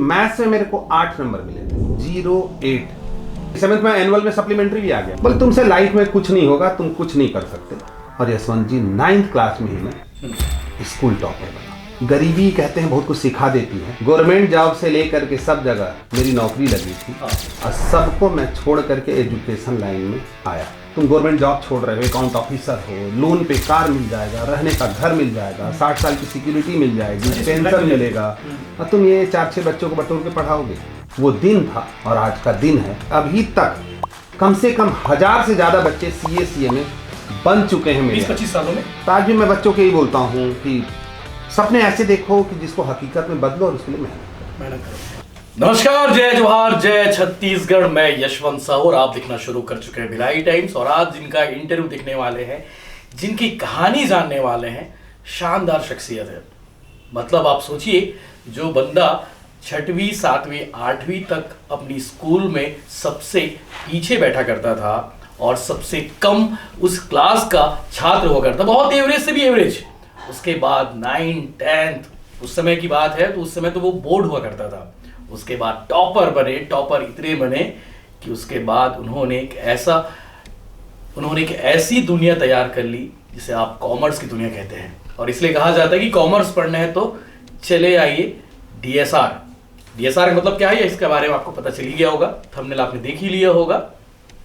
Maths में मेरे को 8 नंबर मिले थे, 08। 7th में एनुअल में सप्लीमेंट्री भी आ गया। बोले तुमसे लाइफ में कुछ नहीं होगा, तुम कुछ नहीं कर सकते। और यशवंत जी 9th क्लास में ही मैं स्कूल टॉपर बना। गरीबी कहते हैं बहुत कुछ सिखा देती है। गवर्नमेंट जॉब से लेकर के सब जगह मेरी नौकरी लगी थी और सबको मैं छोड़ करके एजुकेशन लाइन में आया। तुम गवर्नमेंट जॉब छोड़ रहे हो, अकाउंट ऑफिसर हो, लोन पे कार मिल जाएगा, रहने का घर मिल जाएगा, 60 साल की सिक्योरिटी मिल जाएगी, पेंशन मिलेगा, और तुम ये 4-6 बच्चों को बटोर के पढ़ाओगे। वो दिन था और आज का दिन है। अभी तक कम से कम 1000 से ज़्यादा बच्चे CA में बन चुके हैं मेरे 20-25 सालों में। आज भी मैं बच्चों को यही बोलता हूँ कि सपने ऐसे देखो कि जिसको हकीकत में बदलो और उसके लिए मेहनत करो। नमस्कार, जय जोहार, जय छत्तीसगढ़। मैं यशवंत साहू और आप देखना शुरू कर चुके हैं भिलाई टाइम्स। और आज जिनका इंटरव्यू देखने वाले हैं, जिनकी कहानी जानने वाले हैं, शानदार शख्सियत है। मतलब आप सोचिए, जो बंदा 6वीं 7वीं 8वीं तक अपनी स्कूल में सबसे पीछे बैठा करता था और सबसे कम उस क्लास का छात्र हुआ करता, बहुत एवरेज से भी एवरेज। उसके बाद 9th 10th उस समय की बात है, तो उस समय तो वो बोर्ड हुआ करता था। उसके बाद टॉपर बने, टॉपर इतने बने कि उसके बाद उन्होंने एक ऐसी दुनिया तैयार कर ली जिसे आप कॉमर्स की दुनिया कहते हैं। और इसलिए कहा जाता है कि कॉमर्स पढ़ना है तो चले आइए DSR। DSR का मतलब क्या है, इसके बारे में आपको पता चल ही गया होगा, थंबनेल आपने देख ही लिया होगा।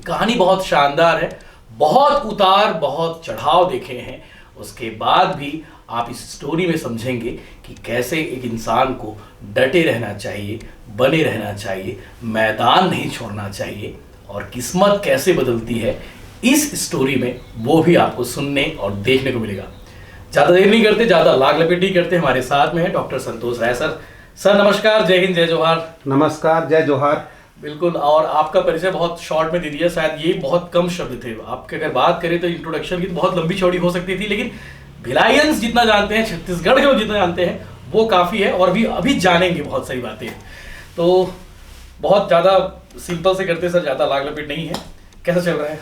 कहानी बहुत शानदार है, बहुत उतार बहुत चढ़ाव देखे हैं। उसके बाद भी आप इस स्टोरी में समझेंगे कि कैसे एक इंसान को डटे रहना चाहिए, बने रहना चाहिए, मैदान नहीं छोड़ना चाहिए, और किस्मत कैसे बदलती है इस स्टोरी में, वो भी आपको सुनने और देखने को मिलेगा। ज़्यादा देर नहीं करते, ज़्यादा लाग लपेट नहीं करते, हमारे साथ में है डॉक्टर संतोष राय सर। सर नमस्कार, जय हिंद, जय जोहार। नमस्कार, जय जोहार। बिल्कुल। और आपका परिचय बहुत शॉर्ट में दे दिया, शायद ये बहुत कम शब्द थे। आपके अगर बात करें तो इंट्रोडक्शन की तो बहुत लंबी चौड़ी हो सकती थी, लेकिन भिलाइयंस जितना जानते हैं, छत्तीसगढ़ के जितना जानते हैं, वो काफ़ी है। और भी अभी जानेंगे बहुत सारी बातें। तो बहुत ज़्यादा सिंपल से करते सर, ज़्यादा लाग लपेट नहीं है। कैसा चल रहा है?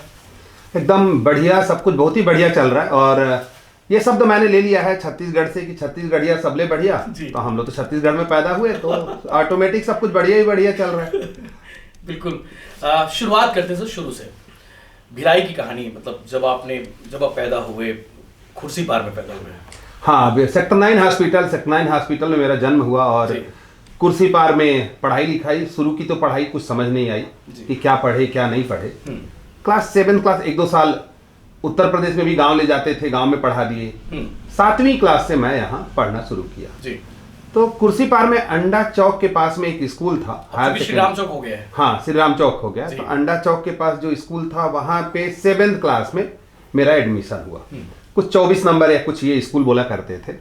एकदम बढ़िया, सब कुछ बहुत ही बढ़िया चल रहा है। और ये शब्द मैंने ले लिया है छत्तीसगढ़ से कि छत्तीसगढ़िया सबले बढ़िया। तो हम लोग तो छत्तीसगढ़ में पैदा हुए, तो ऑटोमेटिक सब कुछ बढ़िया ही बढ़िया चल रहा है। बिल्कुल। शुरुआत करते हैं सर, शुरू से। भिलाई की कहानी, मतलब जब आप पैदा हुए, खुर्सीपार में पैदा हुए। हाँ, सेक्टर 9 हॉस्पिटल में मेरा जन्म हुआ। और कुर्सीपार में पढ़ाई लिखाई शुरू की, तो पढ़ाई कुछ समझ नहीं आई कि क्या पढ़े क्या नहीं पढ़े। क्लास 7 क्लास 1-2 साल उत्तर प्रदेश में भी गांव ले जाते थे, गांव में पढ़ा दिए। 7वीं क्लास से मैं यहाँ पढ़ना शुरू किया जी। तो कुर्सीपार में अंडा चौक के पास में एक स्कूल था। श्री राम चौक हो गया है। हाँ, श्री राम चौक हो गया। तो अंडा चौक के पास जो स्कूल था, वहां पे 7th क्लास में मेरा एडमिशन हुआ। कुछ 24 नंबर या कुछ ये स्कूल बोला करते थे।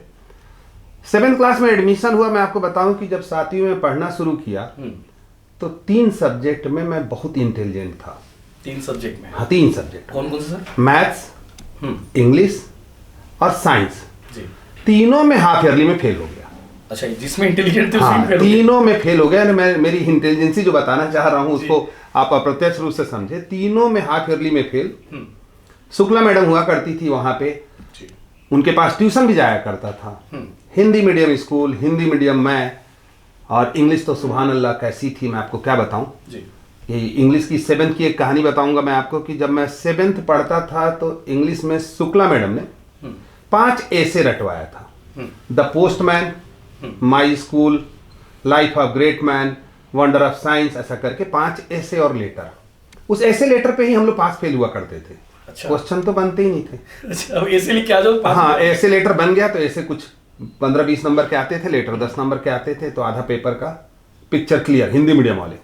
7th क्लास में एडमिशन हुआ। मैं आपको बताऊं कि जब 7वीं में पढ़ना शुरू किया तो 3 सब्जेक्ट में मैं बहुत इंटेलिजेंट था। 3 सब्जेक्ट में? हाँ, 3 सब्जेक्ट। कौन कौन से सर? मैथ्स, इंग्लिश और साइंस। तीनों में हाफ ईयरली में फेल हो गया। अच्छा, जिसमें इंटेलिजेंट थे हाँ, तीनों में फेल हो गया। मैं मेरी इंटेलिजेंसी जो बताना चाह रहा हूँ उसको आप अप्रत्यक्ष रूप से समझे। तीनों में हाफ ईयरली में फेल। शुक्ला मैडम हुआ करती थी वहां पे, उनके पास ट्यूशन भी जाया करता था। Hindi medium school, Hindi medium मैं, और इंग्लिश तो सुभान अल्लाह कैसी थी, मैं आपको क्या बताऊं। ये इंग्लिश की 7th की एक कहानी बताऊंगा मैं आपको कि जब मैं 7th पढ़ता था तो इंग्लिश में शुक्ला मैडम ने 5 ऐसे रटवाया था। The postman, my school, life of great man, wonder of science, ऐसा करके 5 ऐसे और लेटर। उस ऐसे लेटर पे ही हम लोग पास फेल हुआ करते थे। अच्छा। क्वेश्चन तो बनते ही नहीं थे। अच्छा, अब ऐसे लिख के आ जाओ पास। हाँ, ऐसे लेटर बन गया तो ऐसे कुछ 15-20 नंबर के आते थे, लेटर 10 नंबर के आते थे, तो आधा पेपर का पिक्चर क्लियर, हिंदी मीडियम वाले।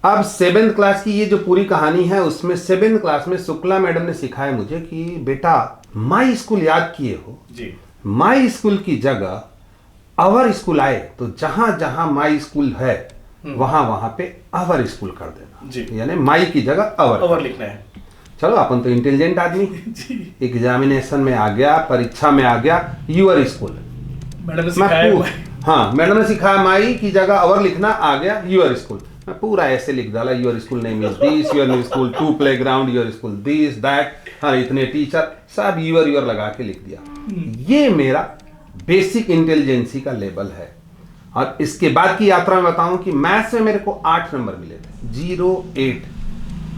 अब 7th क्लास की ये जो पूरी कहानी है, उसमें 7th क्लास में शुक्ला मैडम ने सिखाया मुझे कि बेटा माई स्कूल याद किए हो जी, माई स्कूल की जगह अवर स्कूल आए तो जहां जहां माई स्कूल है वहां वहां पे अवर स्कूल कर देना जी, यानी माई की जगह अवर लिखना है। चलो, अपन तो इंटेलिजेंट आदमी। एग्जामिनेशन में आ गया, परीक्षा में आ गया, यूअर स्कूल। मैडम ने सिखाया। हाँ, मैडम ने सिखाया माई की जगह अवर लिखना, आ गया यूअर स्कूल। मैं पूरा ऐसे लिख डाला, your school name is this, your school 2 playground, your school this that, हाँ इतने टीचर, सब यूर लगा के लिख दिया। ये मेरा बेसिक इंटेलिजेंसी का लेवल है। और इसके बाद की यात्रा में बताऊं कि मैथ्स में मेरे को 8 नंबर मिले थे, 0 8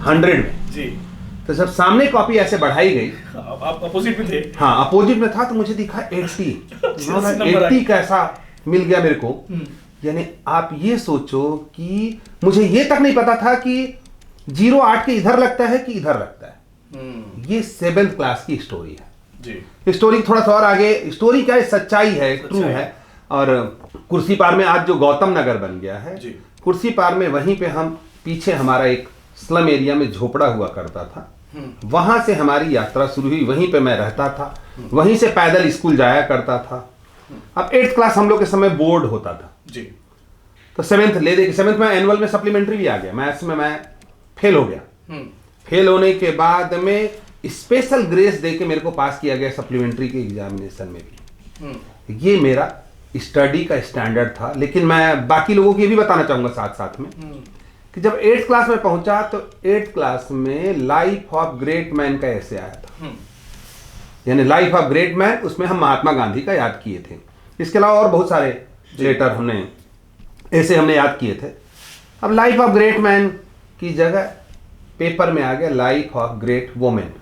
100 में जी। तो जब सामने कॉपी ऐसे बढ़ाई गई, आप अपोजिट में थे। हाँ अपोजिट में था, तो मुझे दिखा 80। 80 कैसा मिल गया मेरे को। यानी आप ये सोचो कि मुझे ये तक नहीं पता था कि 0 8 के इधर लगता है कि इधर लगता है। ये 7th क्लास की स्टोरी है जी। स्टोरी थोड़ा सा और आगे, स्टोरी क्या है, सच्चाई है, ट्रू है। और कुर्सी पार में आज जो गौतम नगर बन गया है, कुर्सी पार में वहीं पे हम पीछे हमारा एक स्लम एरिया में झोपड़ा हुआ करता था, वहां से हमारी यात्रा शुरू हुई। वहीं पे मैं रहता था, वहीं से पैदल स्कूल जाया करता था। अब 8th क्लास हम लोग के समय बोर्ड होता था जी। तो 7th में एनुअल में सप्लीमेंट्री भी आ गया, मैथ्स में मैं फेल हो गया। फेल होने के बाद में स्पेशल ग्रेस दे के मेरे को पास किया गया सप्लीमेंट्री के एग्जामिनेशन में भी। ये मेरा स्टडी का स्टैंडर्ड था। लेकिन मैं बाकी लोगों को ये भी बताना चाहूंगा साथ साथ में कि जब 8th क्लास में पहुंचा तो 8th क्लास में लाइफ ऑफ ग्रेट मैन का ऐसे आया था, यानी लाइफ ऑफ ग्रेट मैन, उसमें हम महात्मा गांधी का याद किए थे। इसके अलावा और बहुत सारे लेटर हमने ऐसे याद किए थे। अब लाइफ ऑफ ग्रेट मैन की जगह पेपर में आ गया life of great women.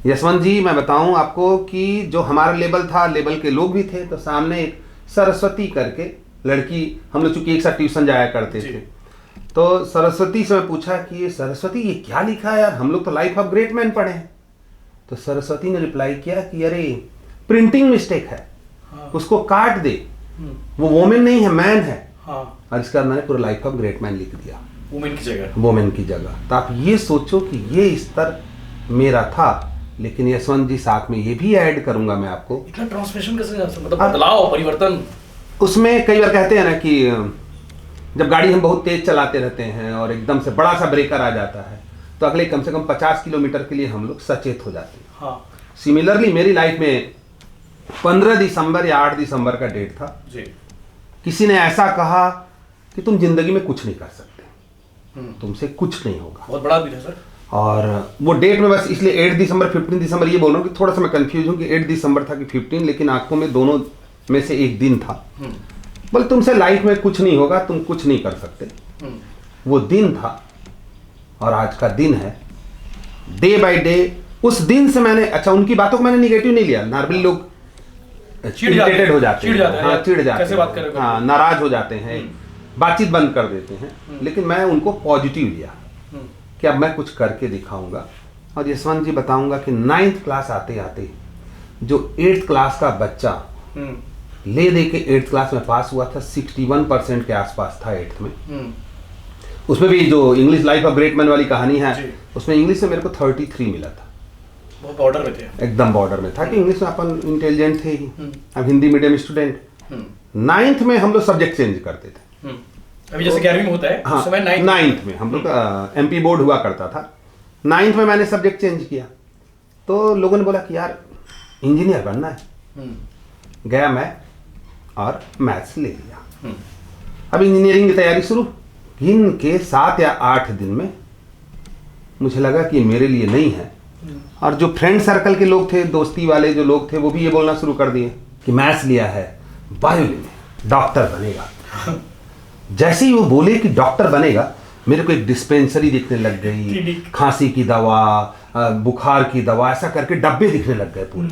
Yashwant ji, मैं बताऊं आपको कि जो हमारा लेवल था, लेवल के लोग भी थे, तो सामने एक सरस्वती करके लड़की, हम लोग चूंकि एक साथ ट्यूशन जाया करते थे, तो सरस्वती से मैं पूछा कि ये सरस्वती ये क्या लिखा है यार, हम लोग तो लाइफ ऑफ ग्रेट मैन पढ़े हैं। तो सरस्वती ने रिप्लाई किया कि अरे प्रिंटिंग मिस्टेक है, उसको काट दे, वो वोमेन नहीं है, मैन है। और इसका मैंने पूरा लाइफ ऑफ ग्रेट मैन लिख दिया, वोमेन की जगह। तो आप ये सोचो कि ये स्तर मेरा था। लेकिन यशवंत जी, साथ में ये भी ऐड करूंगा मैं आपको, इतना ट्रांसफॉर्मेशन कैसे, मतलब बदलाव, परिवर्तन। उसमें कई बार कहते हैं ना कि जब गाड़ी हम बहुत तेज चलाते रहते हैं और एकदम से बड़ा सा ब्रेकर आ जाता है, तो अगले कम से कम 50 किलोमीटर के लिए हम लोग सचेत हो जाते हैं। सिमिलरली मेरी लाइफ में 15 दिसंबर या 8 दिसंबर का डेट था जी। किसी ने ऐसा कहा कि तुम जिंदगी में कुछ नहीं कर सकते, तुमसे कुछ नहीं होगा। बहुत बड़ा भी था सर। और वो डेट में बस इसलिए 8 दिसंबर 15 दिसंबर ये बोल रहा हूँ कि थोड़ा सा मैं कंफ्यूज हूँ कि 8 दिसंबर था कि 15, लेकिन आंखों में दोनों में से एक दिन था। बोले तुमसे लाइफ में कुछ नहीं होगा, तुम कुछ नहीं कर सकते। वो दिन था और आज का दिन है। डे बाय डे उस दिन से मैंने, अच्छा उनकी बातों को मैंने निगेटिव नहीं लिया। नॉर्मली लोग इरिटेटेड हो जाते हैं, हाँ चिढ़ जाते हैं, हाँ नाराज हो जाते हैं, बातचीत बंद कर देते हैं। लेकिन मैं उनको पॉजिटिव लिया कि अब मैं कुछ करके दिखाऊंगा। और यशवंत जी बताऊंगा कि 9th क्लास आते आते जो 8th क्लास का बच्चा ले दे के 8th क्लास में पास हुआ था, 61% के आसपास था 8th में। उसमें भी जो English life of great man वाली कहानी है, उसमें इंग्लिश में मेरे को 33 मिला था। बहुत बॉर्डर में थे, एकदम बॉर्डर में था कि इंग्लिश में अपन इंटेलिजेंट थे ही। अब हिंदी मीडियम स्टूडेंट। 9th में हम लोग सब्जेक्ट चेंज करते थे। अभी जैसे 11वीं में होता है, हाँ, 9th में हम लोग का MP बोर्ड हुआ करता था। 9th में मैंने सब्जेक्ट चेंज किया, तो लोगों ने बोला कि यार इंजीनियर बनना है। गया मैं और मैथ्स ले लिया। अब इंजीनियरिंग की तैयारी शुरू। गिन के 7 या 8 दिन में मुझे लगा कि मेरे लिए नहीं है। और जो फ्रेंड सर्कल के लोग थे, दोस्ती वाले जो लोग थे, वो भी ये बोलना शुरू कर दिए कि मैथ्स लिया है, बायो ले ले, डॉक्टर बनेगा। जैसे ही वो बोले कि डॉक्टर बनेगा, मेरे को एक डिस्पेंसरी दिखने लग गई, खांसी की दवा, बुखार की दवा, ऐसा करके डब्बे दिखने लग गए पूरे।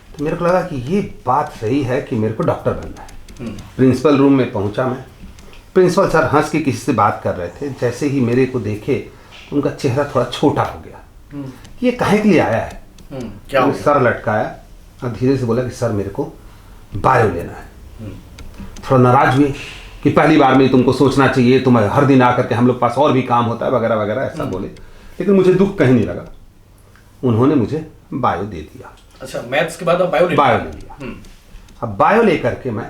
तो मेरे को लगा कि ये बात सही है कि मेरे को डॉक्टर बनना है। प्रिंसिपल रूम में पहुंचा मैं। प्रिंसिपल सर हंस के किसी से बात कर रहे थे। जैसे ही मेरे को देखे, उनका चेहरा थोड़ा छोटा हो गया। ये काहे के लिए आया है? क्या सर लटकाया और धीरे से बोला कि सर मेरे को बायो लेना है। थोड़ा नाराज हुए कि पहली बार में तुमको सोचना चाहिए, तुम हर दिन आकर के हम लोग पास और भी काम होता है वगैरह वगैरह ऐसा बोले। लेकिन मुझे दुख कहीं नहीं लगा, उन्होंने मुझे बायो दे दिया। अच्छा, मैथ्स के बाद बायो ले लिया। अब बायो लेकर के मैं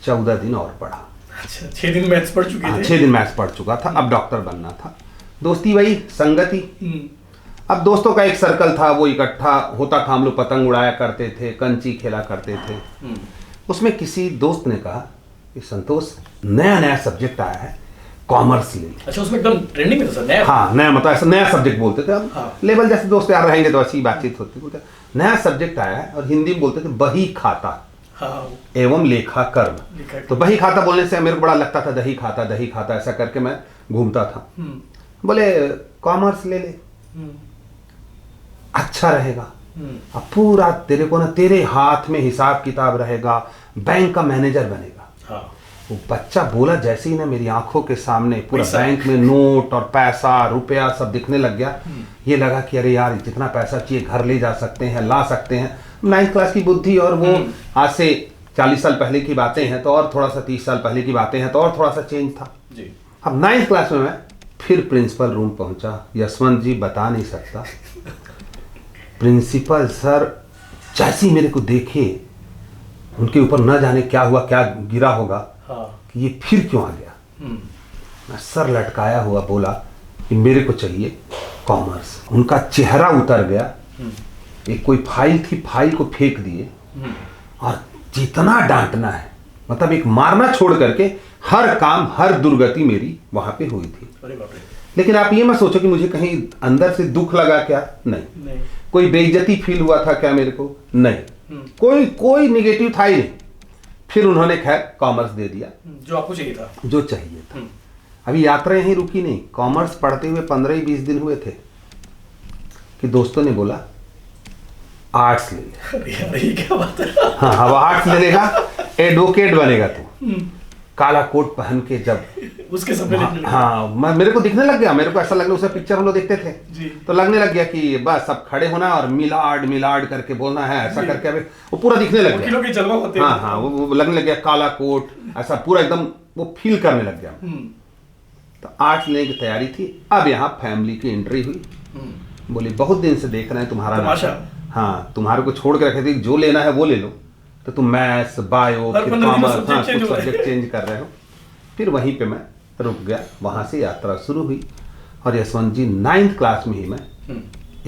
14 दिन और पढ़ा। अच्छा, 6 दिन मैथ्स पढ़ चुके थे। 6 दिन मैथ्स पढ़ चुका था। अब डॉक्टर बनना था। दोस्ती वही, संगति। अब दोस्तों का एक सर्कल था, वो इकट्ठा होता था, हम लोग पतंग उड़ाया करते थे, कंची खेला करते थे। उसमें किसी दोस्त ने कहा कि संतोष नया नया सब्जेक्ट आया है, कॉमर्स ले। अच्छा, उसमें एकदम ट्रेंडिंग में था सर, नया? हाँ, नया मतलब ऐसा नया सब्जेक्ट बोलते थे। अब हाँ। लेवल जैसे दोस्त यार रहेंगे तो अच्छी बातचीत होती। बोलते नया सब्जेक्ट आया है और हिंदी में बोलते थे बही खाता। एवं लेखा कर्म। तो बही खाता बोलने से मेरे को बड़ा लगता था दही खाता ऐसा करके मैं घूमता था। बोले कॉमर्स ले ले, अच्छा रहेगा, अब पूरा तेरे को ना तेरे हाथ में हिसाब किताब रहेगा, बैंक का मैनेजर बनेगा। वो बच्चा बोला जैसे ही ना मेरी आंखों के सामने पूरा बैंक में नोट और पैसा रुपया सब दिखने लग गया। ये लगा कि अरे यार जितना पैसा चाहिए घर ले जा सकते हैं, ला सकते हैं। 9th क्लास की बुद्धि, और वो आज से 40 साल पहले की बातें हैं तो और थोड़ा सा 30 साल पहले की बातें हैं तो और थोड़ा सा चेंज था जी। अब 9th क्लास में मैं फिर प्रिंसिपल रूम पहुंचा। यशवंत जी बता नहीं सकता, प्रिंसिपल सर जैसे मेरे को देखे उनके ऊपर न जाने क्या हुआ, क्या गिरा होगा कि ये फिर क्यों आ गया। मैं सर लटकाया हुआ बोला कि मेरे को चाहिए कॉमर्स। उनका चेहरा उतर गया, एक कोई फाइल थी, फाइल को फेंक दिए और जितना डांटना है, मतलब एक मारना छोड़ करके हर काम, हर दुर्गति मेरी वहां पे हुई थी। लेकिन आप ये मत सोचो कि मुझे कहीं अंदर से दुख लगा, क्या नहीं। कोई बेइज्जती फील हुआ था क्या मेरे को, नहीं। कोई निगेटिव था ही नहीं। फिर उन्होंने खैर कॉमर्स दे दिया, जो आपको चाहिए था, जो चाहिए था। अभी यात्रा यहीं रुकी नहीं, कॉमर्स पढ़ते हुए 15-20 दिन हुए थे कि दोस्तों ने बोला आर्ट्स ले ले। अरे क्या बात है। हाँ, अब आर्ट्स ले लेगा, एडवोकेट बनेगा तू। काला कोट पहन के जब उसके सपने मेरे को दिखने लग गया, मेरे को ऐसा लग रहा, उसे पिक्चर हम लोग देखते थे जी। तो लगने लग गया कि बस अब खड़े होना और मिलाड करके बोलना है, ऐसा करके अभी वो पूरा दिखने लग गया। हाँ, वो लगने लग गया, काला कोट ऐसा पूरा एकदम वो फील करने लग गया। तो आर्ट्स लेने की तैयारी थी। अब यहाँ फैमिली की एंट्री हुई, बोली बहुत दिन से देख रहे हैं तुम्हारा नाम, हाँ तुम्हारे को छोड़ के रखे थे, जो लेना है वो ले लो, तो तुम मैथ्स बायो फिर कॉमर्स कुछ सब्जेक्ट चेंज कर रहे हो। फिर वहीं पे मैं रुक गया, वहां से यात्रा शुरू हुई और यशवंत जी 9th क्लास में ही मैं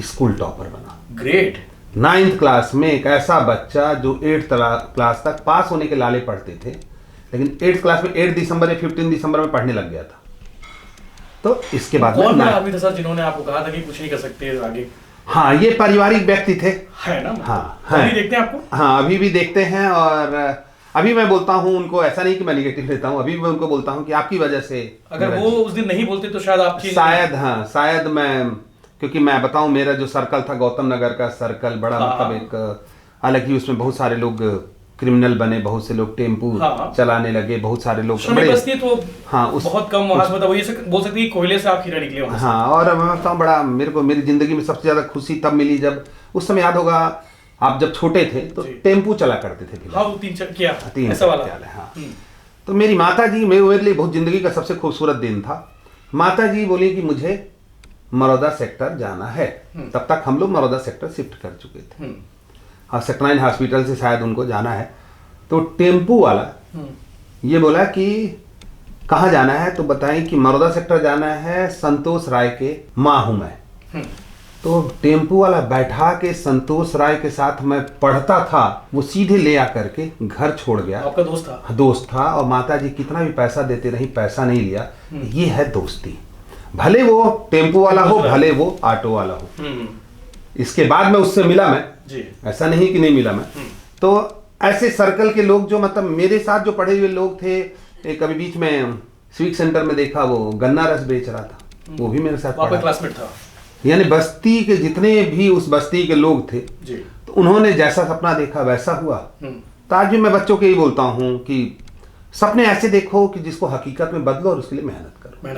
स्कूल टॉपर बना। ग्रेट। 9th क्लास में एक ऐसा बच्चा जो 8th क्लास तक पास होने के लाले पढ़ते थे, लेकिन 8th क्लास में 8 दिसंबर या 15 दिसंबर में पढ़ने लग गया था। तो इसके बाद कौन बड़ा आदमी था सर जिन्होंने आपको कहा था कि कुछ नहीं कर सकते आगे? हाँ, ये पारिवारिक व्यक्ति थे, है ना? हाँ, अभी देखते हैं आपको? हाँ, अभी भी देखते हैं। और अभी मैं बोलता हूँ उनको, ऐसा नहीं कि मैं निगेटिव लेता हूँ, अभी मैं उनको बोलता हूँ कि आपकी वजह से, अगर वो उस दिन नहीं बोलते तो शायद आप शायद मैं, क्योंकि मैं बताऊँ मेरा जो सर्कल था गौतम नगर का सर्कल बड़ा मतलब एक अलग ही, उसमें बहुत सारे लोग क्रिमिनल बने, बहुत से लोग टेम्पू चलाने लगे, बहुत सारे लोग तो बहुत कम मतलब ये बोल सकते हैं कोयले से आप हीरा निकले वहां। हाँ, और मैं बताऊँ बड़ा मेरे को मेरी जिंदगी में सबसे ज्यादा खुशी तब मिली जब उस समय याद होगा आप जब छोटे थे तो टेम्पू चला करते थे। तीन ऐसा वाला। हाँ, तो मेरी माता जी, मेरे लिए बहुत जिंदगी का सबसे खूबसूरत दिन था। माता जी बोली कि मुझे मरौदा सेक्टर जाना है। तब तक हम लोग मरौदा सेक्टर शिफ्ट कर चुके थे और सेक्टर 9 हॉस्पिटल से शायद उनको जाना है। तो टेम्पू वाला ये बोला कि कहाँ जाना है, तो बताएं कि मरौदा सेक्टर जाना है, संतोष राय के माँ हूं मैं। तो टेम्पू वाला बैठा के संतोष राय के साथ मैं पढ़ता था, वो सीधे ले आकर के घर छोड़ गया। आपका दोस्त था? दोस्त था। और माता जी कितना भी पैसा देते रही, पैसा नहीं लिया। ये है दोस्ती, भले वो टेम्पू वाला हो, भले वो ऑटो वाला हो। इसके बाद मैं उससे मिला, मैं जी। ऐसा नहीं कि नहीं मिला मैं। तो ऐसे सर्कल के लोग जो मतलब मेरे साथ जो पढ़े हुए लोग थे, एक अभी बीच में स्वीट सेंटर में देखा वो गन्ना रस बेच रहा था, वो भी मेरे साथ पढ़ा, क्लासमेट था। यानी बस्ती के जितने भी उस बस्ती के लोग थे जी। तो उन्होंने जैसा सपना देखा वैसा हुआ। तो आज भी मैं बच्चों को यही बोलता हूँ कि सपने ऐसे देखो कि जिसको हकीकत में बदलो और उसके लिए मेहनत करो।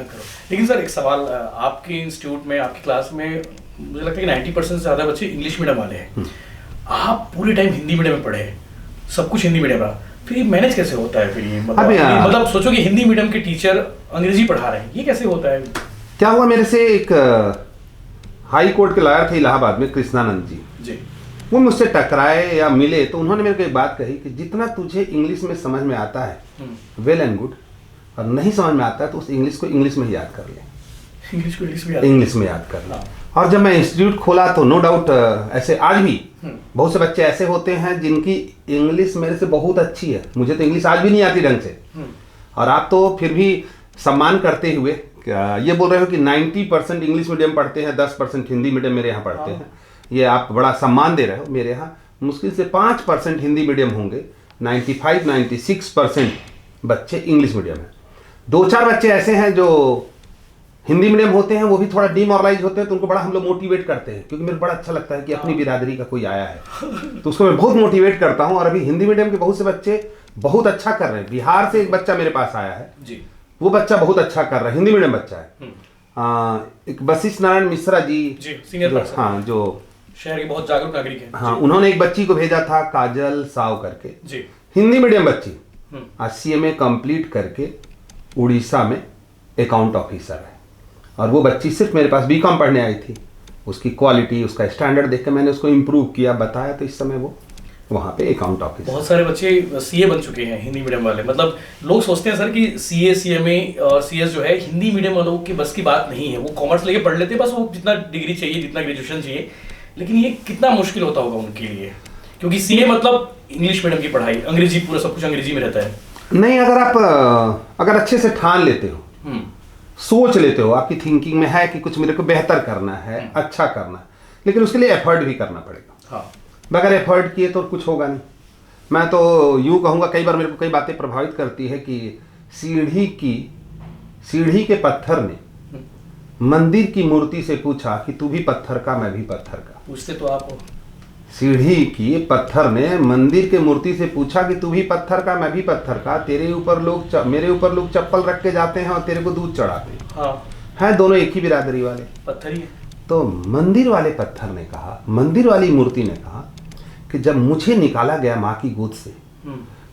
लेकिन सर एक सवाल, आपके इंस्टीट्यूट में, आपकी क्लास में मुझे लगता है कि 90% से ज्यादा बच्चे इंग्लिश मीडियम वाले हैं। आप पूरे टाइम हिंदी मीडियम में पढ़े, सब कुछ हिंदी मीडियम रहा, फिर ये मैनेज कैसे होता है? फिर ये मतलब सोचो कि हिंदी मीडियम के टीचर अंग्रेजी पढ़ा रहे हैं, ये कैसे होता है? क्या हुआ, मेरे से एक हाई कोर्ट के लॉयर थे इलाहाबाद में, कृष्णानंद जी, वो मुझसे टकराए या मिले तो उन्होंने मेरे को एक बात कही कि जितना तुझे इंग्लिश में समझ में आता है वेल एंड गुड, और नहीं समझ में आता है तो उस इंग्लिश को इंग्लिश में ही याद कर ले, इंग्लिश में याद कर ले। और जब मैं इंस्टीट्यूट खोला तो नो डाउट ऐसे आज भी बहुत से बच्चे ऐसे होते हैं जिनकी इंग्लिश मेरे से बहुत अच्छी है, मुझे तो इंग्लिश आज भी नहीं आती ढंग से, और आप तो फिर भी सम्मान करते हुए ये बोल रहे हो कि 90% इंग्लिश मीडियम पढ़ते हैं, 10% हिंदी मीडियम मेरे यहाँ पढ़ते हैं, ये आप बड़ा सम्मान दे रहे हो। मेरे यहाँ मुश्किल से 5% हिंदी मीडियम होंगे 95-96% बच्चे इंग्लिश मीडियम हैं। 2-4 बच्चे ऐसे हैं जो हिंदी मीडियम होते हैं, वो भी थोड़ा डिमोरलाइज होते हैं, तो उनको बड़ा हम लोग मोटिवेट करते हैं, क्योंकि मेरे को बड़ा अच्छा लगता है कि अपनी बिरादरी का कोई आया है, तो उसको मैं बहुत मोटिवेट करता हूँ। और अभी हिंदी मीडियम के बहुत से बच्चे बहुत अच्छा कर रहे हैं। बिहार से एक बच्चा मेरे पास आया है जी, वो बच्चा बहुत अच्छा कर रहा है, हिंदी मीडियम बच्चा है। एक वशिष्ठ नारायण मिश्रा जी सीनियर पर्सन, हाँ, जो शहर के बहुत जागरूक नागरिक हैं। हाँ, उन्होंने एक बच्ची को भेजा था, काजल साव करके जी, हिंदी मीडियम बच्ची, आज CMA कंप्लीट करके उड़ीसा में अकाउंट ऑफिसर है। और वो बच्ची सिर्फ मेरे पास BCom पढ़ने आई थी, उसकी क्वालिटी, उसका स्टैंडर्ड देख के मैंने उसको इम्प्रूव किया, बताया, तो इस समय वो वहाँ पे अकाउंट ऑफिसर। बहुत सारे बच्चे CA बन चुके हैं हिंदी मीडियम वाले। मतलब लोग सोचते हैं सर कि CA CMA और CS जो है हिंदी मीडियम वालों की बस की बात नहीं है, वो कॉमर्स लेके पढ़ लेते हैं, बस वो जितना डिग्री चाहिए, जितना ग्रेजुएशन चाहिए। लेकिन ये कितना मुश्किल होता होगा उनके लिए, क्योंकि CA मतलब इंग्लिश मीडियम की पढ़ाई, अंग्रेजी, पूरा सब कुछ अंग्रेजी में रहता है। नहीं, अगर अच्छे से ठान लेते हो, सोच लेते हो, आपकी थिंकिंग में है कि कुछ मेरे को बेहतर करना है, अच्छा करना है, लेकिन उसके लिए एफर्ट भी करना पड़ेगा। हाँ, बगैर एफर्ट किए तो कुछ होगा नहीं। मैं तो यूँ कहूँगा, कई बार मेरे को कई बातें प्रभावित करती है कि सीढ़ी के पत्थर ने मंदिर की मूर्ति से पूछा कि तू भी पत्थर का, मैं भी पत्थर का। पूछते तो आप हो। सीढ़ी की पत्थर ने मंदिर के मूर्ति से पूछा कि तू भी पत्थर का, मैं भी पत्थर का, मेरे ऊपर लोग चप्पल रख के जाते हैं और तेरे को दूध चढ़ाते हैं। हाँ, हैं दोनों एक ही बिरादरी वाले, पत्थर ही है। तो मंदिर वाले पत्थर ने कहा, मंदिर वाली मूर्ति ने कहा कि जब मुझे निकाला गया माँ की गोद से,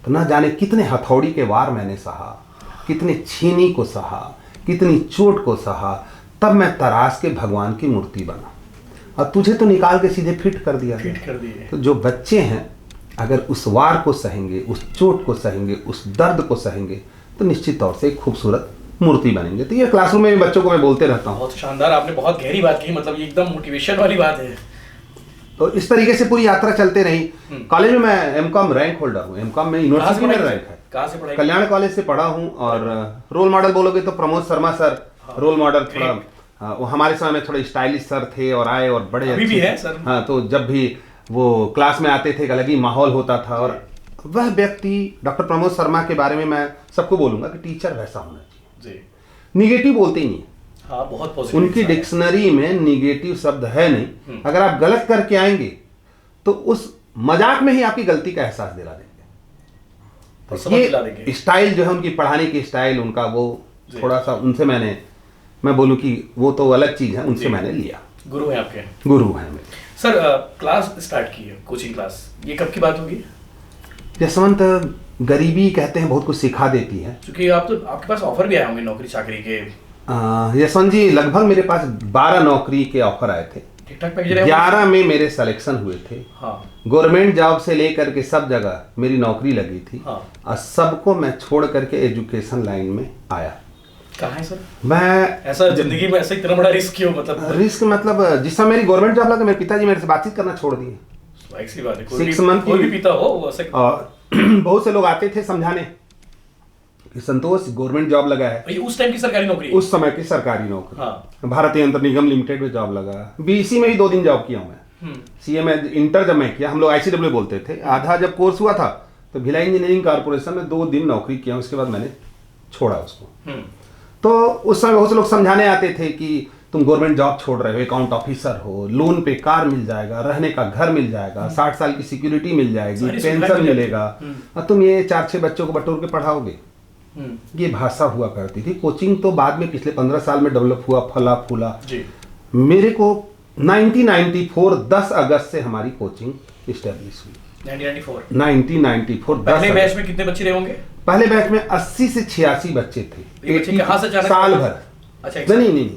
तो ना जाने कितने हथौड़ी के वार मैंने सहा, कितने छीनी को सहा, कितनी चोट को सहा, तब मैं तराश के भगवान की मूर्ति बना, और तुझे तो निकाल के सीधे फिट कर दिया। तो जो बच्चे हैं, अगर उस वार को सहेंगे, उस चोट को सहेंगे, उस दर्द को सहेंगे, तो निश्चित तौर से एक खूबसूरत मूर्ति बनेंगे। तो ये क्लासरूम में भी बच्चों को मैं बोलते रहता हूँ। बहुत शानदार, आपने बहुत गहरी बात की, मतलब ये एकदम मोटिवेशन वाली बात है। तो इस तरीके से पूरी यात्रा चलते रही। कॉलेज में मैं MCom रैंक होल्डर हूँ, MCom में यूनिवर्सिटी में रैंक है। कहाँ से पढ़ाई? कल्याण कॉलेज से पढ़ा हूँ। और रोल मॉडल बोलोगे तो Pramod Sharma sir role model. थोड़ा वो हमारे समय में थोड़े स्टाइलिश सर थे और आए और बड़े अभी भी है सर। हाँ, तो जब भी वो क्लास में आते थे एक अलग ही माहौल होता था। और वह व्यक्ति डॉक्टर प्रमोद शर्मा के बारे में मैं सबको बोलूंगा कि टीचर वैसा होना चाहिए, निगेटिव बोलते ही नहीं। हाँ, बहुत पॉजिटिव। उनकी डिक्शनरी में निगेटिव शब्द है नहीं। अगर आप गलत करके आएंगे तो उस मजाक में ही आपकी गलती का एहसास दिला देंगे। तो ये स्टाइल जो है उनकी पढ़ाने की स्टाइल, उनका वो थोड़ा सा उनसे मैं बोलूं कि वो तो अलग चीज है, उनसे मैंने लिया। गुरु है आपके? गुरु है मेरे। सर, क्लास स्टार्ट की है, कोचिंग क्लास, ये कब की बात होगी? जसवंत, गरीबी कहते हैं बहुत कुछ सिखा देती है। क्योंकि आप तो, आपके पास ऑफर भी आए होंगे नौकरी चाकरी के। यशवंत जी, लगभग मेरे पास 12 नौकरी के ऑफर आए थे। ठीक ठाक पैकेज रहे? 11 में मेरे सिलेक्शन हुए थे। हाँ। गवर्नमेंट जॉब से लेकर के सब जगह मेरी नौकरी लगी थी। हाँ। और सबको मैं छोड़ करके एजुकेशन लाइन में आया। कहाँ है सर? मैं ऐसा जिंदगी में ऐसा इतना बड़ा रिस्क क्यों? मतलब रिस्क मतलब जिस समय मेरी गवर्नमेंट जॉब लगा, मेरे पिताजी मेरे से बातचीत करना छोड़ दिए। सी बात है, 6 मंथ कोई भी पिता हो वैसे। बहुत से लोग आते थे समझाने कि संतोष, गवर्नमेंट जॉब लगा है। उस टाइम की सरकारी नौकरी? उस समय की सरकारी नौकरी। हाँ। भारतीय यंत्र निगम लिमिटेड में जॉब लगा। BEC में भी 2 दिन जॉब किया हूँ मैं। CA में इंटर जब मैं किया, हम लोग ICW बोलते थे, आधा जब कोर्स हुआ था तो भिलाई इंजीनियरिंग कॉर्पोरेशन में 2 दिन नौकरी किया, उसके बाद मैंने छोड़ा उसको। तो उस समय बहुत से लोग समझाने आते थे कि तुम गवर्नमेंट जॉब छोड़ रहे हो, अकाउंट ऑफिसर हो, लोन पे कार मिल जाएगा, रहने का घर मिल जाएगा, 60 साल की सिक्योरिटी मिल जाएगी, पेंशन मिलेगा, और तुम ये 4-6 बच्चों को बटोर के पढ़ाओगे। ये भाषा हुआ करती थी। कोचिंग तो बाद में पिछले 15 साल में डेवलप हुआ, फला फूला। मेरे को 1994 10 अगस्त से हमारी कोचिंग स्टैब्लिश हुई। 1994 पहले बैच में कितने बच्चे रहे होंगे? पहले बैच में 80 से 86 बच्चे थे। साल भर। अच्छा, नहीं,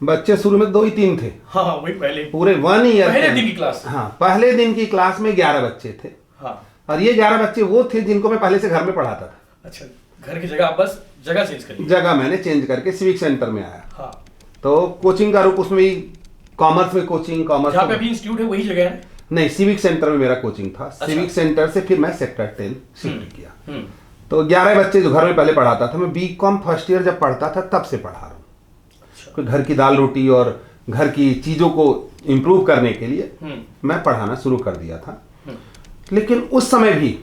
बच्चे शुरू में 2 ही 3 थे। हाँ, वही पहले पूरे 1 ईयर पहले दिन की क्लास। हाँ, पहले दिन की क्लास में 11 बच्चे थे। हाँ। और ये 11 बच्चे वो थे जिनको मैं पहले से घर में पढ़ाता था। अच्छा, घर की जगह आप बस जगह चेंज कर ली? जगह मैंने चेंज करके सिविक सेंटर में आया। हाँ। तो कोचिंग का रूप उसमें भी कॉमर्स में कोचिंग, कॉमर्स जहाँ पे अभी इंस्टीट्यूट है वही जगह है? नहीं, सिविक सेंटर में मेरा कोचिंग था। अच्छा। सिविक सेंटर से फिर मैं सेक्टर 10 शिफ्ट किया। तो 11 बच्चे जो घर में पहले पढ़ाता था, मैं BCom फर्स्ट ईयर जब पढ़ता था तब से पढ़ा रहा हूँ। अच्छा। घर की दाल रोटी और घर की चीजों को इम्प्रूव करने के लिए मैं पढ़ाना शुरू कर दिया था। लेकिन उस समय भी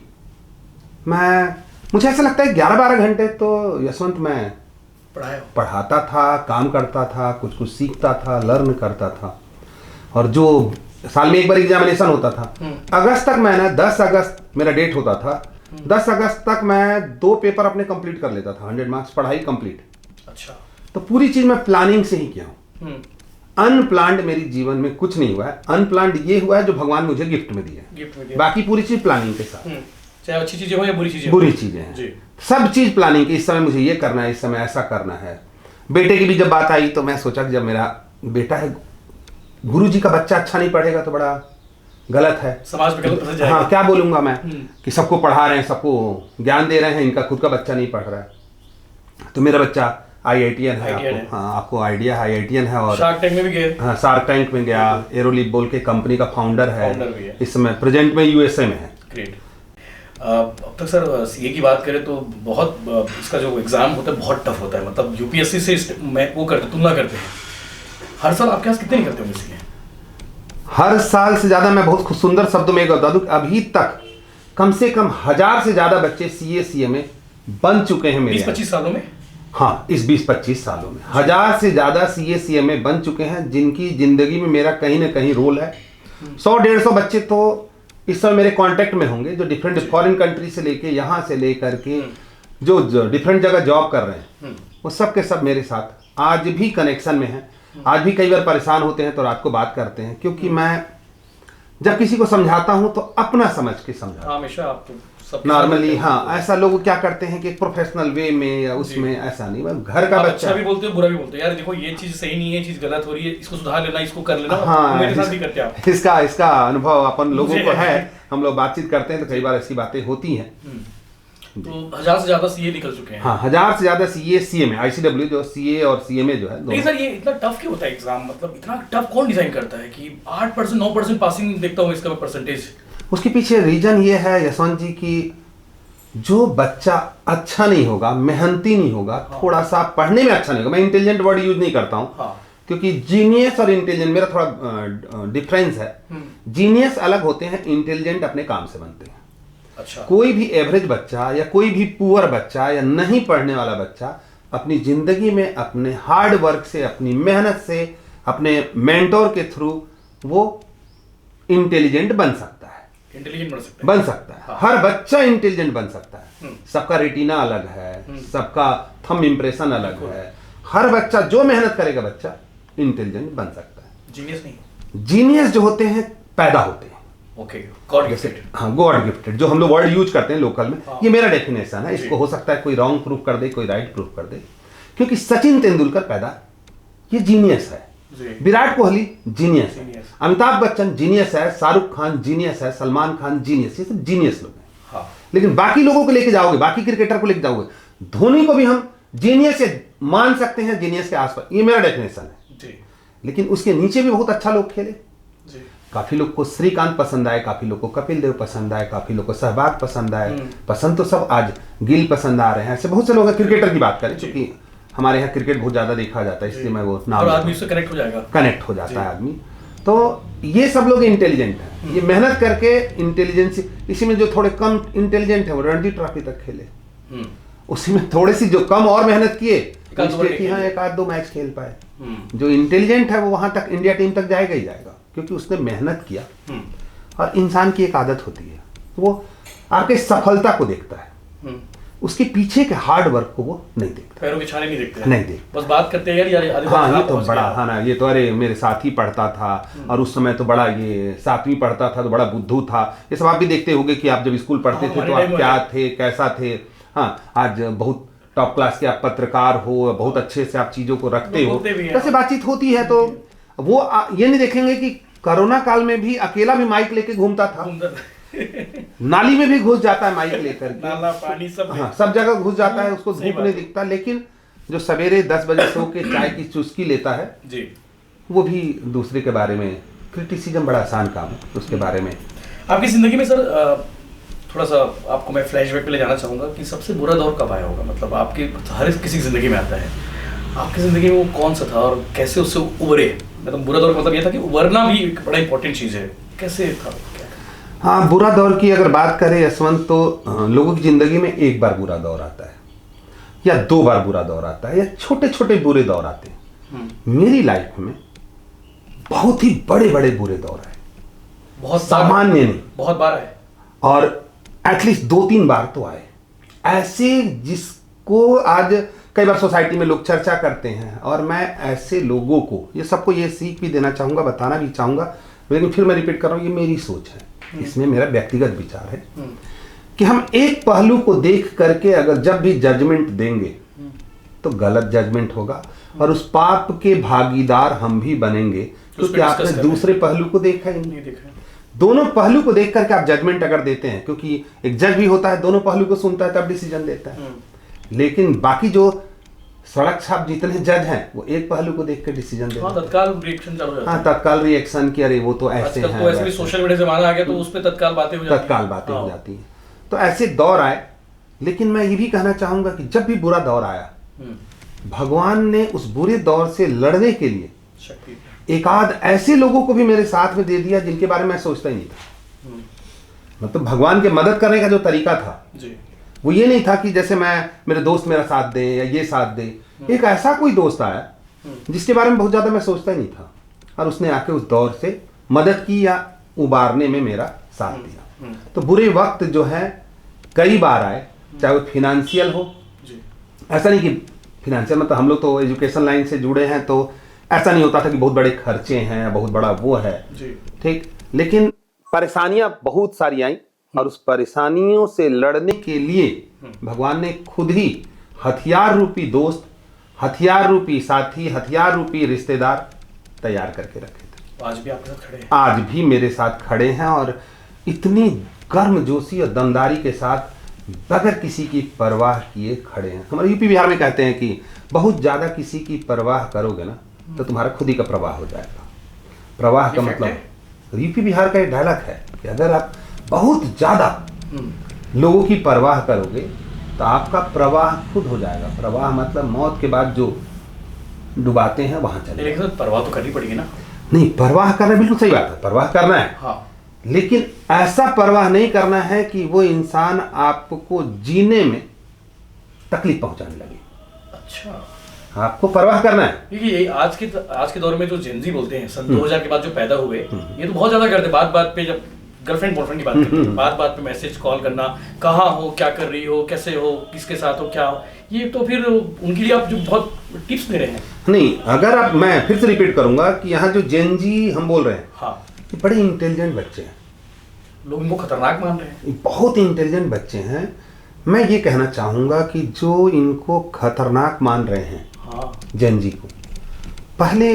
मुझे ऐसा लगता है 11-12 घंटे तो यशवंत मैं पढ़ाता था, काम करता था, कुछ कुछ सीखता था, लर्न करता था। और जो साल में एक बार एग्जामिनेशन होता था, अगस्त तक मैं ना 10 अगस्त मेरा डेट होता था, 10 अगस्त तक मैं 2 पेपर अपने कंप्लीट कर लेता था, 100 मार्क्स पढ़ाई कंप्लीट। अच्छा। तो पूरी चीज मैं प्लानिंग से ही किया हूँ। अनप्लान्ड मेरी जीवन में कुछ नहीं हुआ है। अनप्लान्ड ये हुआ है जो भगवान मुझे गिफ्ट में दिया, बाकी पूरी चीज प्लानिंग के साथ, चाहे अच्छी चीजें हो या बुरी चीजें हैं, सब चीज प्लानिंग की। इस समय मुझे ये करना है, इस समय ऐसा करना है। बेटे की भी जब बात आई तो मैं सोचा कि जब मेरा बेटा है, गुरुजी का बच्चा अच्छा नहीं पढ़ेगा तो बड़ा गलत है, समाज में गलत फंस जाएगा। हाँ, क्या बोलूंगा मैं कि सबको पढ़ा रहे हैं, सबको ज्ञान दे रहे हैं, इनका खुद का बच्चा नहीं पढ़ रहा है। तो मेरा बच्चा IITian है, आपको आइडिया है, IITian है और शार्क टैंक में भी गए। हाँ, शार्क टैंक में गया। एरोलिप बोल के कंपनी का फाउंडर है, इस समय प्रेजेंट में USA में है। ग्रेट। अब तक सर CA की बात करें तो बहुत इसका जो एग्जाम होता है बहुत टफ होता है, मतलब UPSC से वो करते तुलना करते हैं। हर साल आपके पास कितने निकलते होंगे CA? हर साल से ज्यादा। मैं बहुत सुंदर शब्दों में बता दूं, अभी तक कम से कम 1000 से ज्यादा बच्चे CA में बन चुके हैं मेरे 20-25 सालों में। हाँ, इस 20-25 सालों में 1000 से ज्यादा CA में बन चुके हैं, जिनकी जिंदगी में मेरा कहीं ना कहीं रोल है। 100-150 बच्चे तो इस समय मेरे कांटेक्ट में होंगे, जो डिफरेंट फॉरेन कंट्री से लेके यहाँ से लेकर के जो डिफरेंट जगह जॉब कर रहे हैं, वो सब के सब मेरे साथ आज भी कनेक्शन में हैं। आज भी कई बार परेशान होते हैं तो रात को बात करते हैं, क्योंकि मैं जब किसी को समझाता हूं तो अपना समझ के समझाता हमेशा आपको नॉर्मली। हाँ, ऐसा लोग क्या करते हैं कि प्रोफेशनल वे में या उसमें, ऐसा नहीं। घर का बच्चा अच्छा भी बोलते हो, बुरा भी बोलते हो, यार देखो ये चीज सही नहीं है, चीज गलत हो रही है, इसको सुधार लेना, इसको कर लेना। हाँ, मेरे साथ भी करते हैं आप। इसका अनुभव अपन लोगों को है, हम लोग बातचीत करते हैं तो कई बार ऐसी बातें होती हैं। तो 1000 से ज्यादा CA निकल चुके हैं। हाँ, 1000 से ज्यादा CA में, ICW जो CA और CMA जो है। नहीं सर, ये इतना टफ क्यों होता है एग्जाम? मतलब इतना टफ कौन डिजाइन करता है कि 8% 9% पासिंग देखता हूँ इसका परसेंटेज? उसके पीछे रीजन ये है यशवंत जी की जो बच्चा अच्छा नहीं होगा, मेहनती नहीं होगा, थोड़ा सा पढ़ने में अच्छा नहीं होगा, मैं इंटेलिजेंट वर्ड यूज नहीं करता हूँ, क्योंकि जीनियस और इंटेलिजेंट मेरा थोड़ा डिफरेंस है। जीनियस अलग होते हैं, इंटेलिजेंट अपने काम से बनते हैं। अच्छा। कोई भी एवरेज बच्चा या कोई भी पुअर बच्चा या नहीं पढ़ने वाला बच्चा अपनी जिंदगी में अपने हार्ड वर्क से, अपनी मेहनत से, अपने मेंटोर के थ्रू वो इंटेलिजेंट बन सकता है। इंटेलिजेंट बन सकता है। हाँ। हर बच्चा इंटेलिजेंट बन सकता है। सबका रेटिना अलग है, सबका थंब इंप्रेशन अलग है। हर बच्चा जो मेहनत करेगा बच्चा इंटेलिजेंट बन सकता है। जीनियस नहीं, जीनियस जो होते हैं पैदा होते हैं। Okay, God gifted. हाँ, गॉड गिफ्टेड जो हम लोग वर्ड यूज करते हैं लोकल में। हाँ। ये मेरा डेफिनेशन है। इसको हो सकता है कोई रॉन्ग प्रूफ कर दे, कोई राइट प्रूफ कर दे, क्योंकि सचिन तेंदुलकर पैदा ये जीनियस है, विराट कोहली जीनियस है, अमिताभ बच्चन जीनियस है, शाहरुख खान जीनियस है, सलमान खान जीनियस, ये सब जीनियस लोग हैं। हाँ। लेकिन बाकी लोगों को लेके जाओगे, बाकी क्रिकेटर को लेके जाओगे, धोनी को भी हम जीनियस से मान सकते हैं, जीनियस के आसपास, ये मेरा डेफिनेशन है। लेकिन उसके नीचे भी बहुत अच्छा लोग खेले। काफी लोग को श्रीकांत पसंद आए, काफी लोग को कपिल देव पसंद आए, काफी लोग को सहवाग पसंद आए। पसंद तो सब आज गिल पसंद आ रहे हैं, ऐसे बहुत से लोग हैं। क्रिकेटर की बात करें, क्योंकि हमारे यहाँ क्रिकेट बहुत ज्यादा देखा जाता है, इसलिए मैं वो नाम, आदमी उससे कनेक्ट हो जाएगा, कनेक्ट हो जाता है आदमी। तो ये सब लोग इंटेलिजेंट है, ये मेहनत करके इंटेलिजेंस। इसी में जो थोड़े कम इंटेलिजेंट है वो रणजी ट्रॉफी तक खेले, उसी में थोड़ी सी जो कम और मेहनत किए एक आध दो मैच खेल पाए। जो इंटेलिजेंट है वो वहां तक इंडिया टीम तक जाएगा ही जाएगा, क्योंकि उसने मेहनत किया। और इंसान की एक आदत होती है, वो आपके सफलता को देखता है, उसके पीछे के हार्ड वर्क को वो नहीं देखता, पैरों के छाले नहीं देखते, नहीं देखता, बस बात करते हैं यार। हाँ, ये तो बड़ा, हाँ ना, ये तो अरे मेरे साथ ही पढ़ता था और उस समय तो बड़ा, ये 7वीं पढ़ता था तो बड़ा बुद्धू था। ये सब आप भी देखते होंगे कि आप जब स्कूल पढ़ते थे तो आप क्या थे, कैसा थे। हाँ, आज बहुत टॉप क्लास के आप पत्रकार हो, बहुत अच्छे से आप चीजों को रखते हो, कैसे बातचीत होती है। तो वो ये नहीं देखेंगे कि कोरोना काल में भी अकेला भी माइक लेके घूमता था, नाली में भी घुस जाता है माइक लेकर, नाला पानी सब, हाँ, सब जगह घुस जाता है, उसको धूप नहीं दिखता। लेकिन जो सवेरे 10 बजे सो के चाय की चुस्की लेता है जी, वो भी दूसरे के बारे में क्रिटिसिज्म बड़ा आसान काम है उसके बारे में। आपकी जिंदगी में सर थोड़ा सा आपको मैं फ्लैशबैक पे ले जाना चाहूंगा कि सबसे बुरा दौर कब आया होगा? मतलब आपकी हर किसी की जिंदगी में आता है, आपकी जिंदगी में वो कौन सा था और कैसे उससे उभरे? मतलब बुरा दौर का मतलब ये था कि उभरना भी एक बड़ा इंपॉर्टेंट चीज है, कैसे था? हाँ, बुरा दौर की अगर बात करें यशवंत, तो लोगों की ज़िंदगी में एक बार बुरा दौर आता है या 2 बार बुरा दौर आता है या छोटे छोटे बुरे दौर आते हैं। मेरी लाइफ में बहुत ही बड़े बड़े बुरे दौर आए, बहुत सामान्य नहीं, बहुत बार आए, और एटलीस्ट 2-3 बार तो आए ऐसे, जिसको आज कई बार सोसाइटी में लोग चर्चा करते हैं। और मैं ऐसे लोगों को, ये सबको ये सीख भी देना चाहूँगा, बताना भी चाहूँगा, लेकिन फिर मैं रिपीट कर रहा हूँ, ये मेरी सोच है, इसमें मेरा व्यक्तिगत विचार है कि हम एक पहलू को देख करके अगर जब भी जजमेंट देंगे तो गलत जजमेंट होगा और उस पाप के भागीदार हम भी बनेंगे, क्योंकि आपने दूसरे पहलू को देखा ही नहीं। दोनों पहलू को देख करके आप जजमेंट अगर देते हैं, क्योंकि एक जज भी होता है, दोनों पहलू को सुनता है तब डिसीजन देता है, लेकिन बाकी जो सड़क छाप जितने जज हैं वो एक पहलू को देख कर डिसीजन देते हैं। तत्काल रिएक्शन चालू हो जाता है। हाँ, तत्काल रिएक्शन की, अरे वो तो ऐसे हैं, तो ऐसे भी सोशल मीडिया जमाना आ गया तो उस पे तत्काल बातें हो जाती हैं। तो ऐसे दौर आए, लेकिन मैं ये भी कहना चाहूंगा कि जब भी बुरा दौर आया, भगवान ने उस बुरे दौर से लड़ने के लिए एक आध ऐसे लोगों को भी मेरे साथ में दे दिया जिनके बारे में मैं सोचता ही नहीं था। मतलब भगवान के मदद करने का जो तरीका था वो ये नहीं था कि जैसे मेरे दोस्त मेरा साथ दे या ये साथ दे। एक ऐसा कोई दोस्त आया जिसके बारे में बहुत ज्यादा मैं सोचता ही नहीं था, और उसने आके उस दौर से मदद की या उबारने में मेरा साथ दिया। तो बुरे वक्त जो है कई बार आए, चाहे वो फिनेंशियल हो, ऐसा नहीं कि फिनेंशियल मतलब हम लोग तो एजुकेशन लाइन से जुड़े हैं, तो ऐसा नहीं होता था कि बहुत बड़े खर्चे हैं, बहुत बड़ा वो है, ठीक, लेकिन परेशानियां बहुत सारी आई, और उस परेशानियों से लड़ने के लिए भगवान ने खुद ही हथियार रूपी दोस्त, हथियार रूपी साथी, हथियार रूपी रिश्तेदार तैयार करके रखे थे। आज भी आपके साथ खड़े हैं? आज भी मेरे साथ खड़े हैं, और इतनी गर्मजोशी और दमदारी के साथ बगैर किसी की परवाह किए खड़े हैं। हमारे यूपी बिहार में कहते हैं कि बहुत ज्यादा किसी की परवाह करोगे ना तो तुम्हारा खुद ही का प्रवाह हो जाएगा। प्रवाह का मतलब यूपी बिहार का एक डायलॉग है कि अगर आप बहुत ज्यादा लोगों की परवाह करोगे तो आपका प्रवाह खुद हो जाएगा। प्रवाह मतलब मौत के बाद जो डुबाते हैं वहां चले। लेकिन परवाह तो करनी पड़ेगी ना? नहीं, परवाह करना बिल्कुल सही बात है, परवाह करना है, हाँ। लेकिन ऐसा परवाह नहीं करना है कि वो इंसान आपको जीने में तकलीफ पहुंचाने लगे। अच्छा, आपको परवाह करना है। ये आज के दौर में जो जेनजी बोलते हैं, सन 2000 के बाद जो पैदा हुए, ये तो बहुत ज्यादा करते, बात पे जब गर्लफ्रेंड बॉयफ्रेंड की बात करते हैं, बात पे मैसेज कॉल करना, कहाँ हो, क्या कर रही हो, कैसे हो, किसके साथ हो, क्या हो, ये तो फिर उनके लिए आप जो बहुत टिप्स दे रहे हैं। नहीं, अगर आप, मैं फिर से रिपीट करूंगा कि यहाँ जो जेनजी हम बोल रहे हैं, हाँ, ये बड़े इंटेलिजेंट बच्चे हैं, लोग इनको खतरनाक मान रहे हैं, बहुत इंटेलिजेंट बच्चे हैं। मैं ये कहना चाहूंगा कि जो इनको खतरनाक मान रहे हैं, हाँ, जेनजी को, पहले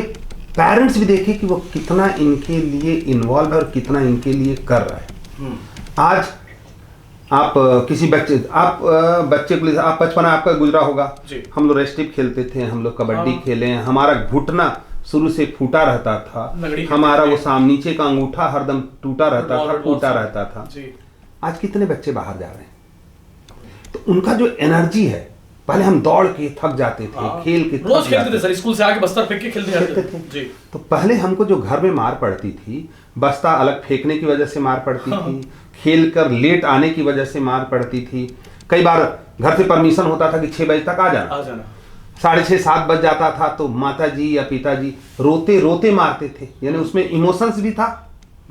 पेरेंट्स भी देखे कि वो कितना इनके लिए इन्वॉल्व है और कितना इनके लिए कर रहा है। आज आप किसी बच्चे, आप बच्चे को, आप बचपना आपका गुजरा होगा, हम लोग रेस्टिप खेलते थे, हम लोग कबड्डी खेले, हमारा घुटना शुरू से फूटा रहता था, हमारा वो सामने नीचे का अंगूठा हरदम टूटा रहता था, फूटा रहता था। आज कितने बच्चे बाहर जा रहे हैं, तो उनका जो एनर्जी है, पहले हम दौड़ के थक जाते थे, खेल के रोज खेलते थे सर, स्कूल से आके बस्ता फेंक के खेलते थे जी। तो पहले हमको जो घर में मार पड़ती थी, बस्ता अलग फेंकने की वजह से मार पड़ती थी, खेल कर लेट आने की वजह से मार पड़ती थी, कई बार घर से परमिशन होता था कि 6 बजे तक आ जाना, 6:30-7 बज जाता था तो माता जी या पिताजी रोते रोते मारते थे, यानी उसमें इमोशंस भी था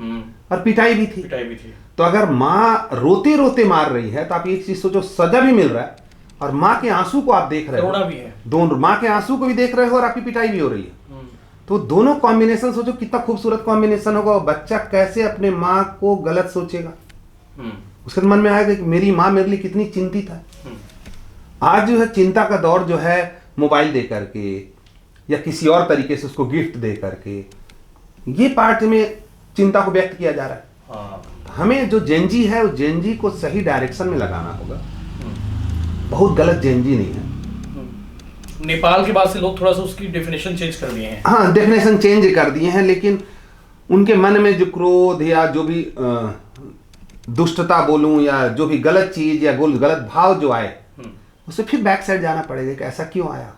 और पिटाई भी थी। तो अगर माँ रोते रोते मार रही है तो आप एक चीज सोचो, सजा भी मिल रहा है और माँ के आंसू को आप देख रहे हो, भी है, दोनों माँ के आंसू को भी देख रहे हो और आपकी पिटाई भी हो रही है। तो दोनों कॉम्बिनेशन सोचो कितना खूबसूरत कॉम्बिनेशन होगा। और बच्चा कैसे अपने माँ को गलत सोचेगा, उसके मन में आएगा कि मेरी माँ मेरे लिए कितनी चिंतित है। आज जो है चिंता का दौर जो है, मोबाइल दे करके या किसी और तरीके से उसको गिफ्ट दे करके, ये पार्ट में चिंता को व्यक्त किया जा रहा है। हमें जो जेनजी है, वो जेनजी को सही डायरेक्शन में लगाना होगा, बहुत गलत जेनजी नहीं है। नेपाल के बाद से लोग थोड़ा सा उसकी डेफिनेशन चेंज कर दिए हैं। हाँ, डेफिनेशन चेंज कर दिए हैं, लेकिन उनके मन में जो क्रोध या जो भी दुष्टता बोलूं या जो भी गलत चीज या गलत भाव जो आए, उसे फिर बैक साइड जाना पड़ेगा कि ऐसा क्यों आया,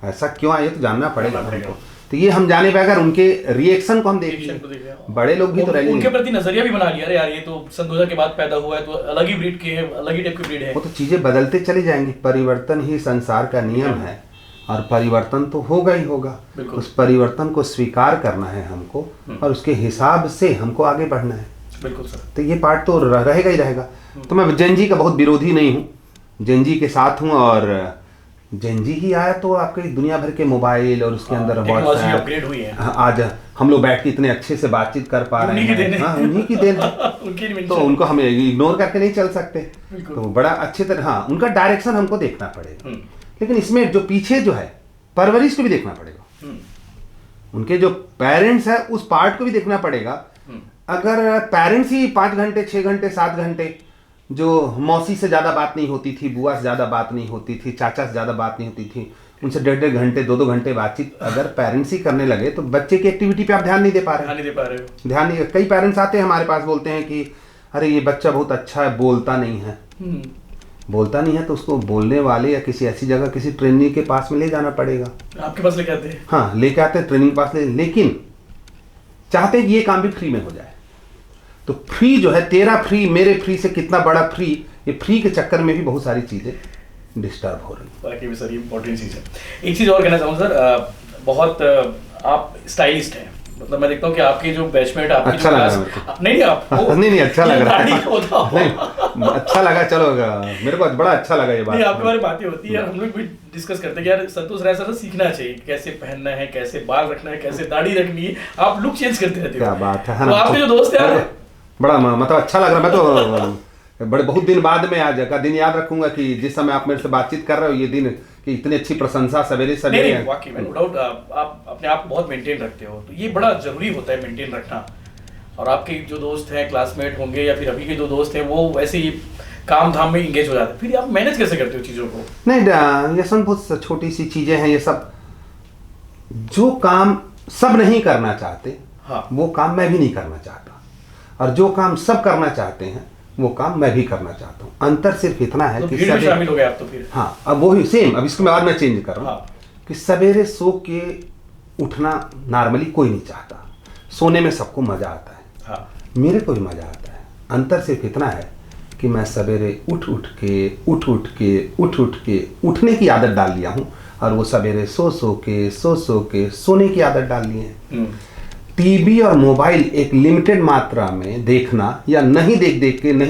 ऐसा क्यों आया, ये तो जानना पड़ेगा हमको। तो ये हम जाने पे अगर उनके रिएक्शन को हम देख Reaction को देख लें, रहे हैं। बड़े लोग भी तो रैली उनके प्रति नजरिया भी बना लिया, अरे यार ये तो सन 2000 के बाद पैदा हुआ है तो अलग ही ब्रीड के है, अलग ही टाइप की ब्रीड है। वो तो चीजें बदलते चली जाएंगी, परिवर्तन ही संसार का नियम है और परिवर्तन तो होगा ही होगा। बिल्कुल। उस परिवर्तन को स्वीकार करना है हमको और उसके हिसाब से हमको आगे बढ़ना है। बिल्कुल सर। तो ये पार्ट तो रहेगा ही रहेगा। तो मैं जेनजी का बहुत विरोधी नहीं हूँ, जेनजी के साथ हूँ और जेनजी ही आया तो आपके दुनिया भर के मोबाइल और उसके अंदर टेक्नोलॉजी अपग्रेड हुई है। आज हम लोग बैठ के इतने अच्छे से बातचीत कर पा रहे उन्हीं की देन हैं। है। हाँ, उन्हीं की देन है। उनकी तो invention। उनको हम इग्नोर करके नहीं चल सकते। बिल्कुल। तो बड़ा अच्छी तरह हाँ उनका डायरेक्शन हमको देखना पड़ेगा, हम्म। लेकिन इसमें जो पीछे जो है परवरिश को भी देखना पड़ेगा, हम्म। उनके जो पेरेंट्स है उस पार्ट को भी देखना पड़ेगा। अगर पेरेंट्स ही 5 घंटे 6 घंटे 7 घंटे जो मौसी से ज़्यादा बात नहीं होती थी, बुआ से ज़्यादा बात नहीं होती थी, चाचा से ज़्यादा बात नहीं होती थी, उनसे 1.5 घंटे 2 घंटे बातचीत अगर पेरेंट्स ही करने लगे तो बच्चे की एक्टिविटी पे आप ध्यान नहीं दे पा रहे। ध्यान नहीं दे पा रहे हो। ध्यान नहीं। कई पेरेंट्स आते हैं हमारे पास, बोलते हैं कि अरे ये बच्चा बहुत अच्छा है, बोलता नहीं है। बोलता नहीं है तो उसको बोलने वाले या किसी ऐसी जगह किसी ट्रेनिंग के पास में ले जाना पड़ेगा। आपके पास लेके आते हैं। हाँ लेके आते हैं ट्रेनिंग पास ले, लेकिन चाहते हैं कि ये काम भी फ्री में हो जाए। तो फ्री जो है, तेरा फ्री मेरे फ्री से कितना बड़ा फ्री, ये फ्री के चक्कर में भी बहुत सारी चीजें डिस्टर्ब हो रही है। बाकी भी सर ये इंपॉर्टेंट चीज़ है। एक चीज़ और कहना चाहूँ सर, बहुत आप स्टाइलिस्ट हैं, मतलब मैं देखता हूँ कि आपके जो बैचमेट आपकी अच्छा जो लगा class- मेरे को। नहीं आप नहीं अच्छा लग रहा है। होता नहीं अच्छा लगा, चलो मेरे को बड़ा अच्छा लगा ये नहीं, आपके बात। बारे में बातें होती है यार, हम लोग भी डिस्कस करते हैं कि यार संतोष राय सर से सीखना चाहिए, कैसे पहनना है, कैसे बाल रखना है, कैसे दाढ़ी रखनी है। आप लुक चेंज करते रहते हो। क्या बात है तो ना? आपके जो दोस्त है यार, बड़ा मतलब अच्छा लग रहा। मैं तो बड़े बहुत दिन बाद में आज का दिन याद रखूंगा कि जिस समय आप मेरे से बातचीत कर रहे हो, ये दिन कि इतनी अच्छी प्रशंसा सवेरे नहीं सवेरे। नहीं वाकई में नो डाउट आप अपने आप को बहुत मेंटेन रखते हो, तो ये बड़ा जरूरी होता है मेंटेन रखना। और आपके जो दोस्त हैं, क्लासमेट होंगे या फिर अभी के जो दोस्त हैं, वो वैसे ही काम धाम में इंगेज हो जाते हैं, फिर आप मैनेज कैसे करते हो चीज़ों को? नहीं ये सब बहुत छोटी सी चीजें हैं। ये सब जो काम सब नहीं करना चाहते, हाँ। वो काम मैं भी नहीं करना चाहता, और जो काम सब करना चाहते हैं वो काम मैं भी करना चाहता हूँ। अंतर सिर्फ इतना है तो कि भीड़ में शामिल हो गए आप तो फिर। हाँ अब वही सेम, अब इसके बाद मैं चेंज कर रहा हूँ। हाँ। कि सवेरे सो के उठना नॉर्मली कोई नहीं चाहता, सोने में सबको मजा आता है। हाँ। मेरे को भी मजा आता है। अंतर सिर्फ इतना है कि मैं सवेरे उठ उठ के उठने की आदत डाल लिया हूँ, और वो सवेरे सो के सोने की आदत डाल लिए हैं। टीवी और मोबाइल एक लिमिटेड मात्रा में देखना, या नहीं देख देखने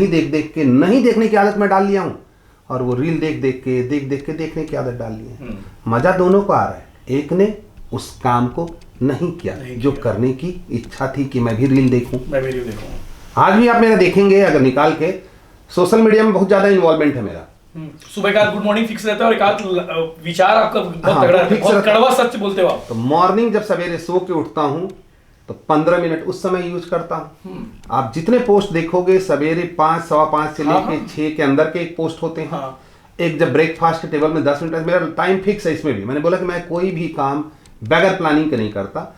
की आदत मैं डाल लिया हूँ, और वो रील देख देख के देखने की आदत डाल ली है। मजा दोनों को आ रहा है। एक ने उस काम को नहीं किया जो करने की इच्छा थी कि मैं भी रील देखूं। आज भी आप मेरा देखेंगे अगर निकाल के, सोशल मीडिया में बहुत ज्यादा इन्वॉल्वमेंट है मेरा। सुबह का गुड मॉर्निंग फिक्स रहता है और एक आध विचार आपका बहुत हाँ, तगड़ा है, फिक्स बहुत रहता है। कड़वा सच बोलते हो आप। तो मॉर्निंग जब सवेरे सो के उठता हूँ तो 15 मिनट उस समय यूज करता हूँ। आप जितने पोस्ट देखोगे सवेरे 5, सवा 5 से लेके 6 के अंदर के एक पोस्ट होते हैं। हाँ। एक जब ब्रेकफास्ट के टेबल में 10 मिनट, मेरा टाइम फिक्स है। इसमें भी मैंने बोला कि मैं कोई भी काम बगैर प्लानिंग के नहीं करता।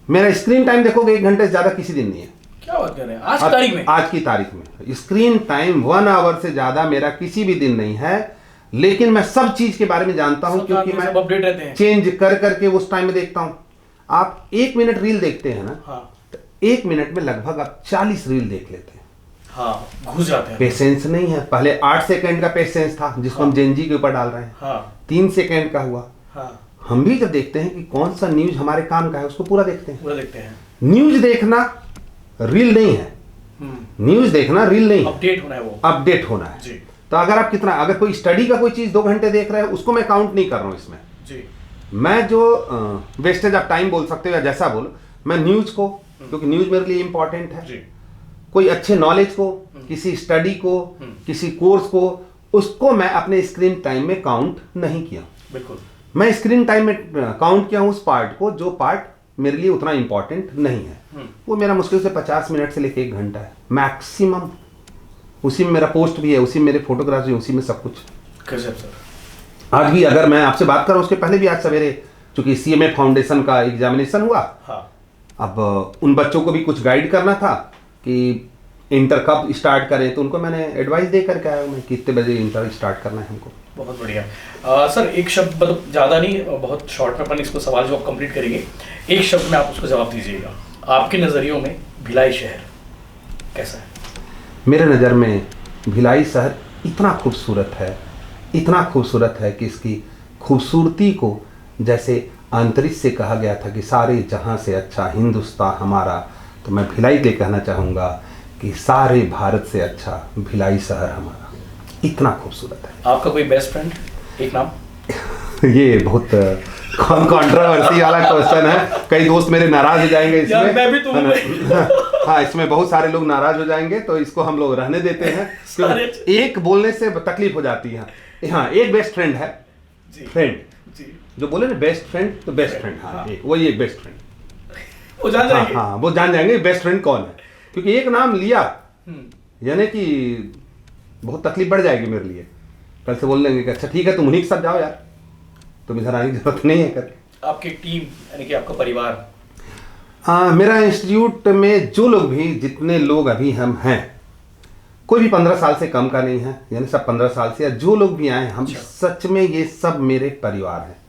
मेरा स्क्रीन टाइम देखोगे 1 घंटे से ज्यादा किसी दिन नहीं है। क्या बात कर रहे हैं आज की तारीख में? आज की तारीख में स्क्रीन टाइम 1 आवर से ज्यादा मेरा किसी भी दिन नहीं है। लेकिन मैं सब चीज के बारे में जानता हूं, क्योंकि मैं अपडेट रहते हैं, चेंज कर करके उस टाइम में देखता हूं। आप 1 मिनट रील देखते हैं ना, हाँ। तो 1 मिनट में लगभग आप 40 रील देख लेते हैं। हाँ, घुस जाते हैं। पेशेंस नहीं है। पहले 8 सेकंड का पेशेंस था जिसको हम जेनजी के ऊपर डाल रहे हैं। हाँ। 3 सेकंड का हुआ। हाँ। हम भी जब देखते हैं कि कौन सा न्यूज हमारे काम का है उसको पूरा देखते हैं। पूरा देखते हैं। न्यूज देखना रील नहीं है, न्यूज देखना रील नहीं है, अपडेट होना है, वो अपडेट होना है जी। तो अगर आप कितना, अगर कोई स्टडी का कोई चीज 2 घंटे देख रहे हैं उसको मैं काउंट नहीं कर रहा हूं इसमें जी। मैं जो वेस्टेज ऑफ टाइम बोल सकते हो या जैसा बोलो, मैं न्यूज को, क्योंकि न्यूज मेरे लिए इंपॉर्टेंट है जी। कोई अच्छे नॉलेज को, किसी स्टडी को, किसी कोर्स को, उसको मैं अपने स्क्रीन टाइम में काउंट नहीं किया। बिल्कुल। मैं स्क्रीन टाइम में काउंट किया हूं उस पार्ट को जो पार्ट मेरे लिए उतना इंपॉर्टेंट नहीं है। वो मेरा मुश्किल से 50 मिनट से लेकर 1 घंटा है मैक्सिमम। उसी में मेरा पोस्ट भी है, उसी में मेरे फोटोग्राफ्स भी, उसी में सब कुछ। गजब सर। आज भी अगर मैं आपसे बात करूं, उसके पहले भी आज सवेरे चूंकि सीएमए फाउंडेशन का एग्जामिनेशन हुआ, हाँ। अब उन बच्चों को भी कुछ गाइड करना था कि इंटर कब स्टार्ट करें, तो उनको मैंने एडवाइस दे करके आया हूँ मैं कितने बजे इंटर स्टार्ट करना है हमको। बहुत बढ़िया। सर एक शब्द, मतलब ज़्यादा नहीं, बहुत शॉर्ट में अपन इसको सवाल जो आप कंप्लीट करेंगे, एक शब्द में आप उसको जवाब दीजिएगा। आपके नज़रियों में भिलाई शहर कैसा है? मेरे नज़र में भिलाई शहर इतना खूबसूरत है, इतना खूबसूरत है कि इसकी खूबसूरती को जैसे अंतरिक्ष से कहा गया था कि सारे जहां से अच्छा हिंदुस्तान हमारा, तो मैं भिलाई के कहना चाहूँगा कि सारे भारत से अच्छा भिलाई शहर हमारा, इतना खूबसूरत है। आपका कोई बेस्ट फ्रेंड, एक नाम? ये बहुत कंट्रोवर्सी वाला क्वेश्चन है, कई दोस्त मेरे नाराज हो जाएंगे इसमें। मैं भी तुम हाँ, इसमें बहुत सारे लोग नाराज हो जाएंगे, तो इसको हम लोग रहने देते हैं क्योंकि एक बोलने से तकलीफ हो जाती है। हाँ, एक बेस्ट फ्रेंड है, फ्रेंड जो बोले ना बेस्ट फ्रेंड, तो बेस्ट फ्रेंड, हाँ, एक वही एक बेस्ट फ्रेंड, वो जान जाएंगे। हाँ, वो जान जाएंगे बेस्ट फ्रेंड कौन है, क्योंकि एक नाम लिया यानी कि बहुत तकलीफ बढ़ जाएगी मेरे लिए। कल से बोल देंगे कि अच्छा ठीक है तुम उन्हीं के साथ जाओ यार, तुम इधर आने की जरूरत नहीं है कर। आपकी टीम यानी कि आपका परिवार? मेरा इंस्टीट्यूट में जो लोग भी, जितने लोग अभी हम हैं, कोई भी 15 साल से कम का नहीं है, यानी सब 15 साल से, या जो लोग भी आए हम सच में ये सब मेरे परिवार हैं।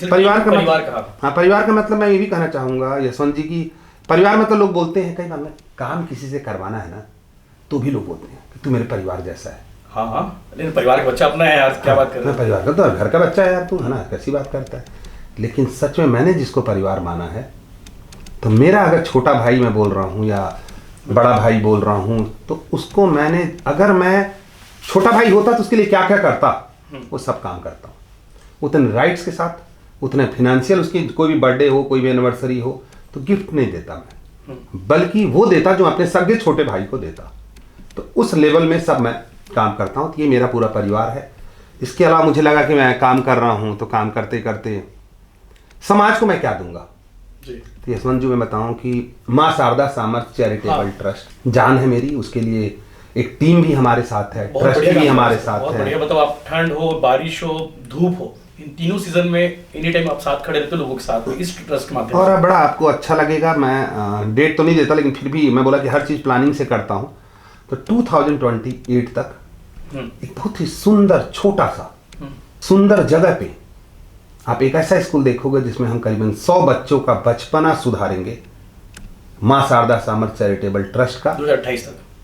परिवार का मतलब, हाँ, परिवार का मतलब मैं ये भी कहना चाहूँगा यशवंत जी की, परिवार में तो लोग बोलते हैं कई बार में काम किसी से करवाना है ना, तो भी लोग बोलते हैं कि तू मेरे परिवार जैसा है। हाँ हाँ, लेकिन परिवार का बच्चा अपना है यार, क्या बात कर रहे हैं? परिवार का तो घर का बच्चा है यार तू, है ना, कैसी बात करता है। लेकिन सच में मैंने जिसको परिवार माना है, तो मेरा अगर छोटा भाई मैं बोल रहा हूँ या बड़ा भाई बोल रहा हूँ, तो उसको मैंने, अगर मैं छोटा भाई होता तो उसके लिए क्या क्या करता, वो सब काम करता हूँ उतने राइट्स के साथ, उतने फिनेंशियल, उसकी कोई भी बर्थडे हो, कोई भी एनिवर्सरी हो, तो गिफ्ट नहीं देता मैं, बल्कि वो देता जो अपने सगे छोटे भाई को देता। तो उस लेवल में सब मैं काम करता हूँ। तो ये मेरा पूरा परिवार है। इसके अलावा मुझे लगा कि मैं काम कर रहा हूँ, तो काम करते करते समाज को मैं क्या दूंगा। तो यशवंत जी मैं बताऊं कि माँ शारदा सामर्थ चैरिटेबल ट्रस्ट जान है मेरी, उसके लिए एक टीम भी हमारे साथ है, ट्रस्ट भी हमारे साथ है। मतलब आप ठंड हो, बारिश हो, धूप हो, इन तीनों सीजन में एनी टाइम आप साथ खड़े रहते हो लोगों के साथ इस ट्रस्ट के माध्यम से। और बड़ा आपको अच्छा लगेगा, मैं डेट तो नहीं देता, लेकिन फिर भी मैं बोला कि हर चीज़ प्लानिंग से करता हूँ। तो 2028 तक एक बहुत ही सुंदर छोटा सा सुंदर जगह पे आप एक ऐसा स्कूल देखोगे जिसमें हम करीबन 100 बच्चों का बचपना सुधारेंगे, माँ शारदा सामर्थ चैरिटेबल ट्रस्ट का।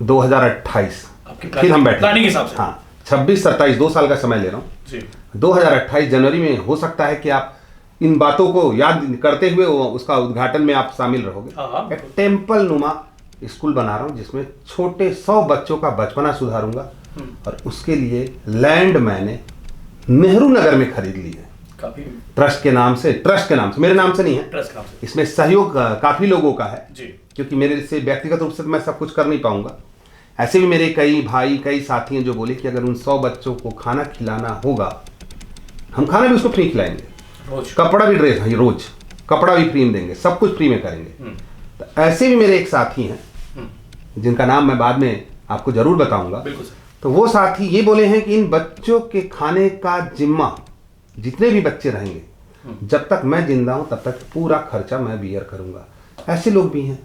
2028 फिर हम बैठे प्लानिंग के हिसाब से, हाँ, 26-27 2 साल का समय ले रहा हूँ। 2028 जनवरी में हो सकता है कि आप इन बातों को याद करते हुए उसका उद्घाटन में आप शामिल रहोगे। एक टेम्पल नुमा स्कूल बना रहा हूँ जिसमें छोटे 100 बच्चों का बचपना सुधारूंगा, और उसके लिए लैंड मैंने नेहरू नगर में खरीद ली है ट्रस्ट के नाम से, मेरे नाम से नहीं है, ट्रस्ट नाम से। इसमें सहयोग काफी लोगों का है जी, क्योंकि मेरे से व्यक्तिगत रूप से मैं सब कुछ कर नहीं पाऊंगा। ऐसे भी मेरे कई भाई कई साथी हैं जो बोले कि अगर उन 100 बच्चों को खाना खिलाना होगा, हम खाना भी उसको फ्री खिलाएंगे, कपड़ा भी, ड्रेस रोज कपड़ा भी फ्री में देंगे, सब कुछ फ्री में करेंगे। तो ऐसे भी मेरे एक साथी हैं जिनका नाम मैं बाद में आपको जरूर बताऊंगा। तो वो साथी ये बोले हैं कि इन बच्चों के खाने का जिम्मा, जितने भी बच्चे रहेंगे, जब तक मैं जिंदा हूं तब तक पूरा खर्चा मैं बियर करूंगा। ऐसे लोग भी हैं।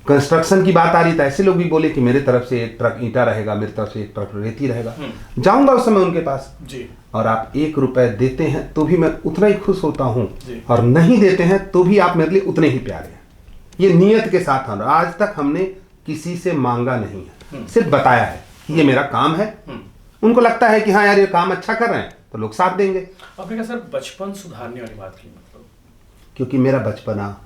कंस्ट्रक्शन की बात आ रही, तो ऐसे लोग भी बोले कि मेरे तरफ से एक ट्रक ईंटा रहेगा, मेरी तरफ से एक ट्रक रेती रहेगा। जाऊंगा उस समय उनके पास जी। और आप 1 रुपए देते हैं तो भी मैं उतना ही खुश होता हूं, और नहीं देते हैं तो भी आप मेरे लिए उतने ही प्यारे हैं। ये नियत के साथ हम, आज तक हमने किसी से मांगा नहीं है, सिर्फ बताया है कि ये मेरा काम है। उनको लगता है कि हाँ यार ये काम अच्छा कर रहे हैं तो लोग साथ देंगे। आपने कहा सर बचपन सुधारने वाली बात की, मतलब क्योंकि मेरा बचपना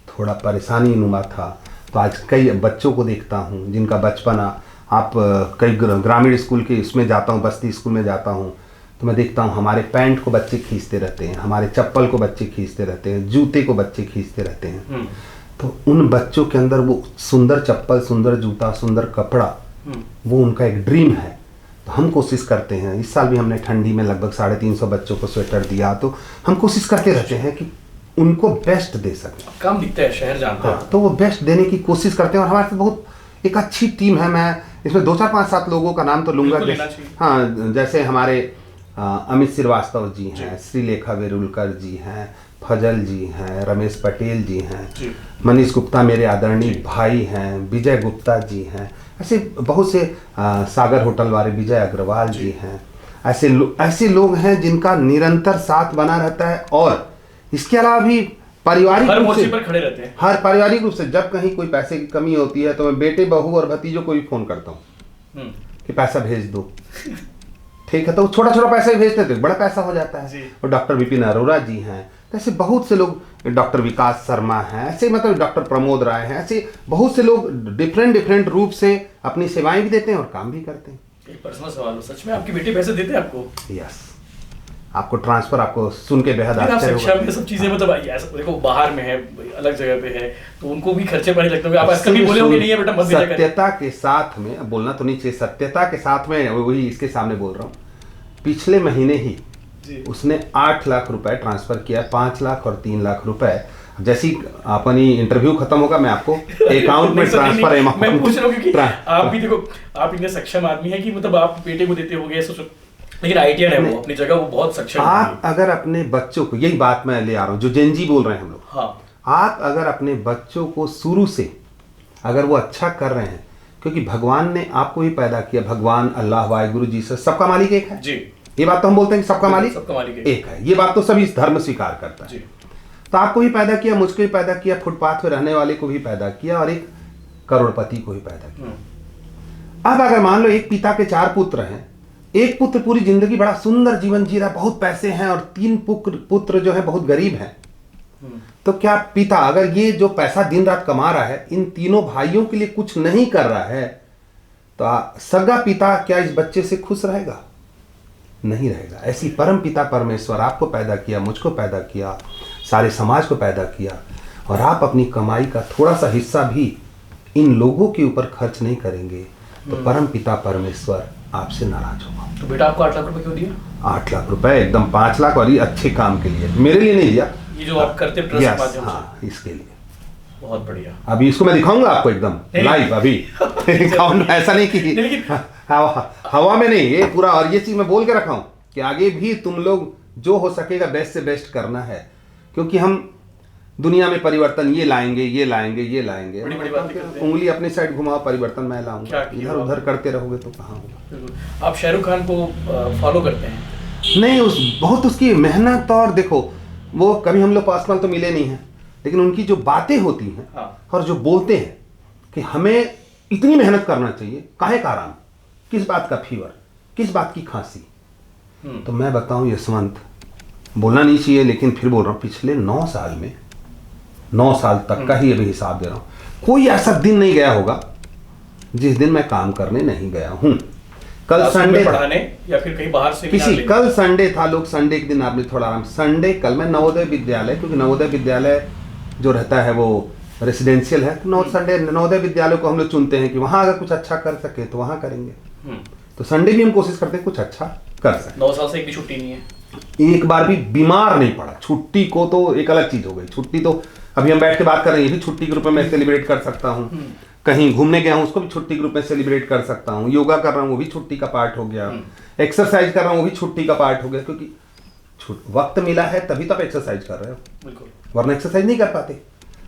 थोड़ा परेशानी नुमा था, तो आज कई बच्चों को देखता हूँ जिनका बचपना, आप कई ग्रामीण स्कूल के इसमें जाता हूँ, बस्ती स्कूल में जाता हूँ, तो मैं देखता हूँ हमारे पैंट को बच्चे खींचते रहते हैं, हमारे चप्पल को बच्चे खींचते रहते हैं, जूते को बच्चे खींचते रहते हैं। तो उन बच्चों के अंदर वो सुंदर चप्पल, सुंदर जूता, सुंदर कपड़ा, वो उनका एक ड्रीम है। तो हम कोशिश करते हैं, इस साल भी हमने ठंडी में लगभग 350 बच्चों को स्वेटर दिया, तो हम कोशिश करते रहते हैं कि उनको बेस्ट दे सकें। काम दिखता है, शहर जानता है, तो वो बेस्ट देने की कोशिश करते हैं। और हमारे बहुत एक अच्छी टीम है, मैं इसमें 2, 4, 5, 7 लोगों का नाम तो लूंगा। हाँ, जैसे हमारे अमित श्रीवास्तव जी हैं, श्रीलेखा वेरुलकर जी हैं, फजल जी हैं, रमेश पटेल जी हैं, मनीष गुप्ता मेरे आदरणीय भाई हैं, विजय गुप्ता जी हैं, ऐसे बहुत से सागर होटल वाले विजय अग्रवाल जी हैं। ऐसे लोग हैं जिनका निरंतर साथ बना रहता है। और इसके अलावा भी पारिवारिक रूप से पर खड़े रहते हैं। हर पारिवारिक रूप से जब कहीं कोई पैसे की कमी होती है तो मैं बेटे, बहू और भतीजों को भी फोन करता हूँ कि पैसा भेज दो। ठीक है, तो छोटा छोटा पैसा ही भेजते थे, बड़ा पैसा हो जाता है। और डॉक्टर विपिन अरोड़ा जी हैं, ऐसे बहुत से लोग, डॉक्टर विकास शर्मा हैं, ऐसे मतलब डॉक्टर प्रमोद राय हैं, ऐसे बहुत से लोग डिफरेंट रूप से अपनी सेवाएं भी देते हैं और काम भी करते हैं। एक पर्सनल सवाल हो, सच में आपकी बेटी पैसे देते हैं आपको? यस, आपको ट्रांसफर, आपको सुन के बेहद आश्चर्य होगा। शिक्षा में सब चीजें मतलब ऐसा देखो, बाहर में है, अलग जगह पे है, तो उनको भी खर्चे पड़ने लगते होंगे। आप ऐसा कभी बोले होंगे नहीं है बेटा मत भेजा करें? सत्यता के साथ में, अब बोलना तो नहीं चाहिए, सत्यता के साथ में वही इसके सामने बोल रहा हूँ। पिछले महीने ही उसने 8 लाख रुपए ट्रांसफर किया, 5 लाख और 3 लाख रुपए। जैसी अपनी इंटरव्यू खत्म होगा मैं आपको अकाउंट में ट्रांसफर अमाउंट, मैं पूछ रहा हूँ क्योंकि आप भी देखो, आप इतने सक्षम आदमी हैं कि मतलब आप बेटे को देते होंगे, लेकिन आईटीआर है वो अपनी जगह, वो बहुत सक्षम। आप अगर अपने बच्चों को, यही बात मैं ले आ रहा हूँ जो जेनजी बोल रहे हैं हम लोग, हाँ, आप अगर अपने बच्चों को शुरू से अगर वो अच्छा कर रहे हैं, क्योंकि भगवान ने आपको ही पैदा किया, भगवान, अल्लाह, वाहिगुरु जी से सबका मालिक एक है जी। ये बात तो हम बोलते हैं कि सबका मालिक एक है, ये बात तो सभी धर्म स्वीकार करता है। तो आपको ही पैदा किया, मुझको ही पैदा किया, फुटपाथ पे रहने वाले को भी पैदा किया और एक करोड़पति को ही पैदा किया। अब अगर मान लो एक पिता के 4 पुत्र हैं, एक पुत्र पूरी जिंदगी बड़ा सुंदर जीवन जी रहा, बहुत पैसे हैं, और 3 पुत्र जो है बहुत गरीब हैं, तो क्या पिता अगर ये जो पैसा दिन रात कमा रहा है इन तीनों भाइयों के लिए कुछ नहीं कर रहा है, तो सगा पिता क्या इस बच्चे से खुश रहेगा? नहीं रहेगा। ऐसी परम पिता परमेश्वर आपको पैदा किया, मुझको पैदा किया, सारे समाज को पैदा किया, और आप अपनी कमाई का थोड़ा सा हिस्सा भी इन लोगों के ऊपर खर्च नहीं करेंगे तो परम पिता परमेश्वर आपसे नाराज होगा। तो बेटा आपको 8 लाख रुपए क्यों दिया? 8 लाख रुपए एकदम 5 लाख और ये अच्छे काम के लिए, मेरे लिए नहीं दिया, ये जो आप करते हैं ट्रस्ट के माध्यम से। हाँ, इसके लिए। बहुत बढ़िया। अभी इसको मैं दिखाऊंगा आपको एकदम लाइव, अभी ऐसा नहीं कि हवा में नहीं, ये पूरा। और ये चीज मैं बोल के रखा हूं कि आगे भी तुम लोग जो हो सकेगा बेस्ट से बेस्ट करना है, क्योंकि हम दुनिया में परिवर्तन ये लाएंगे, ये लाएंगे, ये लाएंगे। उंगली अपनी साइड घुमाओ, परिवर्तन मैं लाऊंगा। इधर उधर करते रहोगे तो कहाँ होगा। आप शाहरुख खान को फॉलो करते हैं? नहीं, बहुत उसकी मेहनत, और देखो वो कभी हम लोग पर्सनल तो मिले नहीं हैं, लेकिन उनकी जो बातें होती हैं और जो बोलते हैं कि हमें इतनी मेहनत करना चाहिए, काहे का आराम, किस बात का फीवर, किस बात की खांसी। तो मैं बताऊं यशवंत, बोलना नहीं चाहिए लेकिन फिर बोल रहा हूं, पिछले 9 साल में, 9 साल तक का ही अभी हिसाब दे रहा हूं, कोई ऐसा दिन नहीं गया होगा जिस दिन मैं काम करने नहीं गया हूं। कल संडे पढ़ाने या फिर कहीं बाहर से किसी, कल संडे था, लोग संडे के दिन आपने थोड़ा आराम, संडे कल मैं नवोदय विद्यालय, क्योंकि नवोदय विद्यालय जो रहता है वो रेसिडेंशियल है, तो संडे नवोदय विद्यालय को हम लोग चुनते हैं कि वहां अगर कुछ अच्छा कर सके तो वहां करेंगे। तो संडे भी हम कोशिश करते हैं कुछ अच्छा कर सके। 9 साल से एक भी छुट्टी नहीं है, एक बार भी बीमार नहीं पड़ा। छुट्टी को तो एक अलग चीज हो गई, छुट्टी तो अभी हम बैठ के बात कर रहे हैं, ये भी छुट्टी के रूप में मैं सेलिब्रेट कर सकता हूँ। कहीं घूमने गया हूँ उसको भी छुट्टी के रूप में सेलिब्रेट कर सकता हूँ। योगा कर रहा हूँ वो भी छुट्टी का पार्ट हो गया, एक्सरसाइज कर रहा हूँ वो भी छुट्टी का पार्ट हो गया, क्योंकि वक्त मिला है तभी तो आप एक्सरसाइज कर रहे हो, वरना एक्सरसाइज नहीं कर पाते।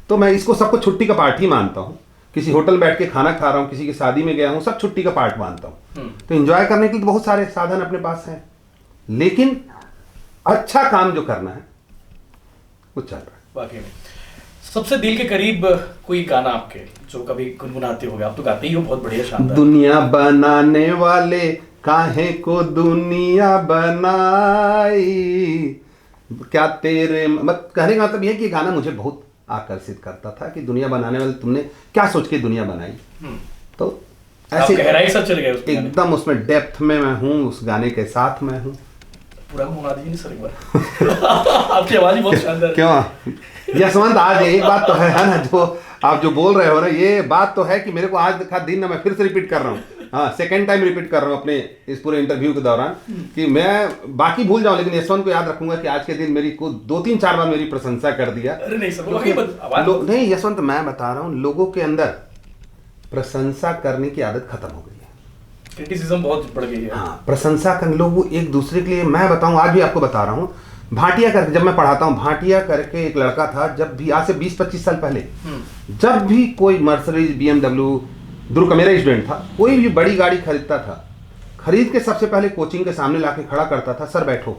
तो मैं इसको सबको छुट्टी का पार्ट ही मानता हूँ। किसी होटल बैठ के खाना खा रहा हूँ, किसी की शादी में गया हूँ, सब छुट्टी का पार्ट मानता हूँ। तो एंजॉय करने के लिए बहुत सारे साधन अपने पास हैं, लेकिन अच्छा काम जो करना है वो चल रहा है। वाकई में सबसे दिल के करीब कोई गाना आपके जो कभी गुनगुनाते होगे? आप तो गाते ही हो बहुत बढ़िया, शानदार। दुनिया बनाने वाले काहे को दुनिया बनाई, क्या तेरे कहने का मतलब यह कि गाना मुझे बहुत आकर्षित करता था कि दुनिया बनाने वाले तुमने क्या सोच के दुनिया बनाई। तो ऐसे गहराई से चले गए एकदम उसमें डेप्थ में मैं हूँ, उस गाने के साथ मैं हूँ। पूरा घुमा दीजिए सर एक बार। आपकी आवाज ही बहुत शानदार। क्यों यशवंत, आज एक बात तो है ना, जो आप जो बोल रहे हो ना, ये बात तो है कि मेरे को आज का दिन ना, मैं फिर से रिपीट कर रहा हूँ, हाँ सेकंड टाइम रिपीट कर रहा हूँ अपने इस पूरे इंटरव्यू के दौरान, कि मैं बाकी भूल जाऊं लेकिन यशवंत को याद रखूंगा कि आज के दिन मेरी को 2-3-4 बार मेरी प्रशंसा कर दिया। अरे नहीं सर, नहीं यशवंत, मैं बता रहा हूँ लोगों के अंदर प्रशंसा करने की आदत खत्म हो गई है। क्रिटिसिज्म बहुत बढ़ गई है। हाँ, प्रशंसा करने लोग एक दूसरे के लिए, मैं बताऊं आज भी आपको बता रहा हूँ, भाटिया करके जब मैं पढ़ाता हूँ, भाटिया करके एक लड़का था, जब भी आज से 20-25 साल पहले जब भी कोई मर्सिडीज BMW, ध्रुव का मेरा स्टूडेंट था, कोई भी बड़ी गाड़ी खरीदता था, खरीद के सबसे पहले कोचिंग के सामने लाके खड़ा करता था, सर बैठो।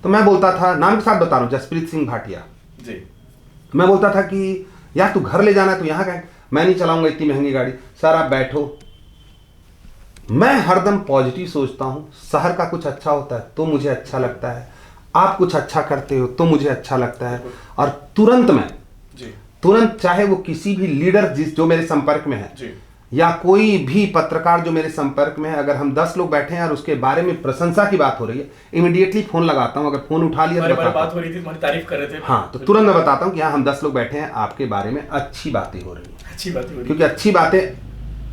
तो मैं बोलता था, नाम के साथ बता रहा हूँ, जसप्रीत सिंह भाटिया जी। मैं बोलता था कि यार तू घर ले जाना है तो यहाँ का, मैं नहीं चलाऊंगा इतनी महंगी गाड़ी, सर आप बैठो। मैं हरदम पॉजिटिव सोचता हूँ, शहर का कुछ अच्छा होता है तो मुझे अच्छा लगता है, आप कुछ अच्छा करते हो तो मुझे अच्छा लगता है। और तुरंत चाहे वो किसी भी लीडर जो मेरे संपर्क में है या कोई भी पत्रकार जो मेरे संपर्क में है, अगर हम 10 लोग बैठे हैं और उसके बारे में प्रशंसा की बात हो रही है, इमीडिएटली फोन लगाता हूँ। अगर फोन उठा लिया तो बात हो रही थी, तुम्हारी तारीफ कर रहे थे, हाँ, तो तुरंत मैं बताता हूँ कि हाँ हम 10 लोग बैठे हैं, आपके बारे में अच्छी बातें हो रही हैं, अच्छी बातें हो रही, क्योंकि अच्छी बातें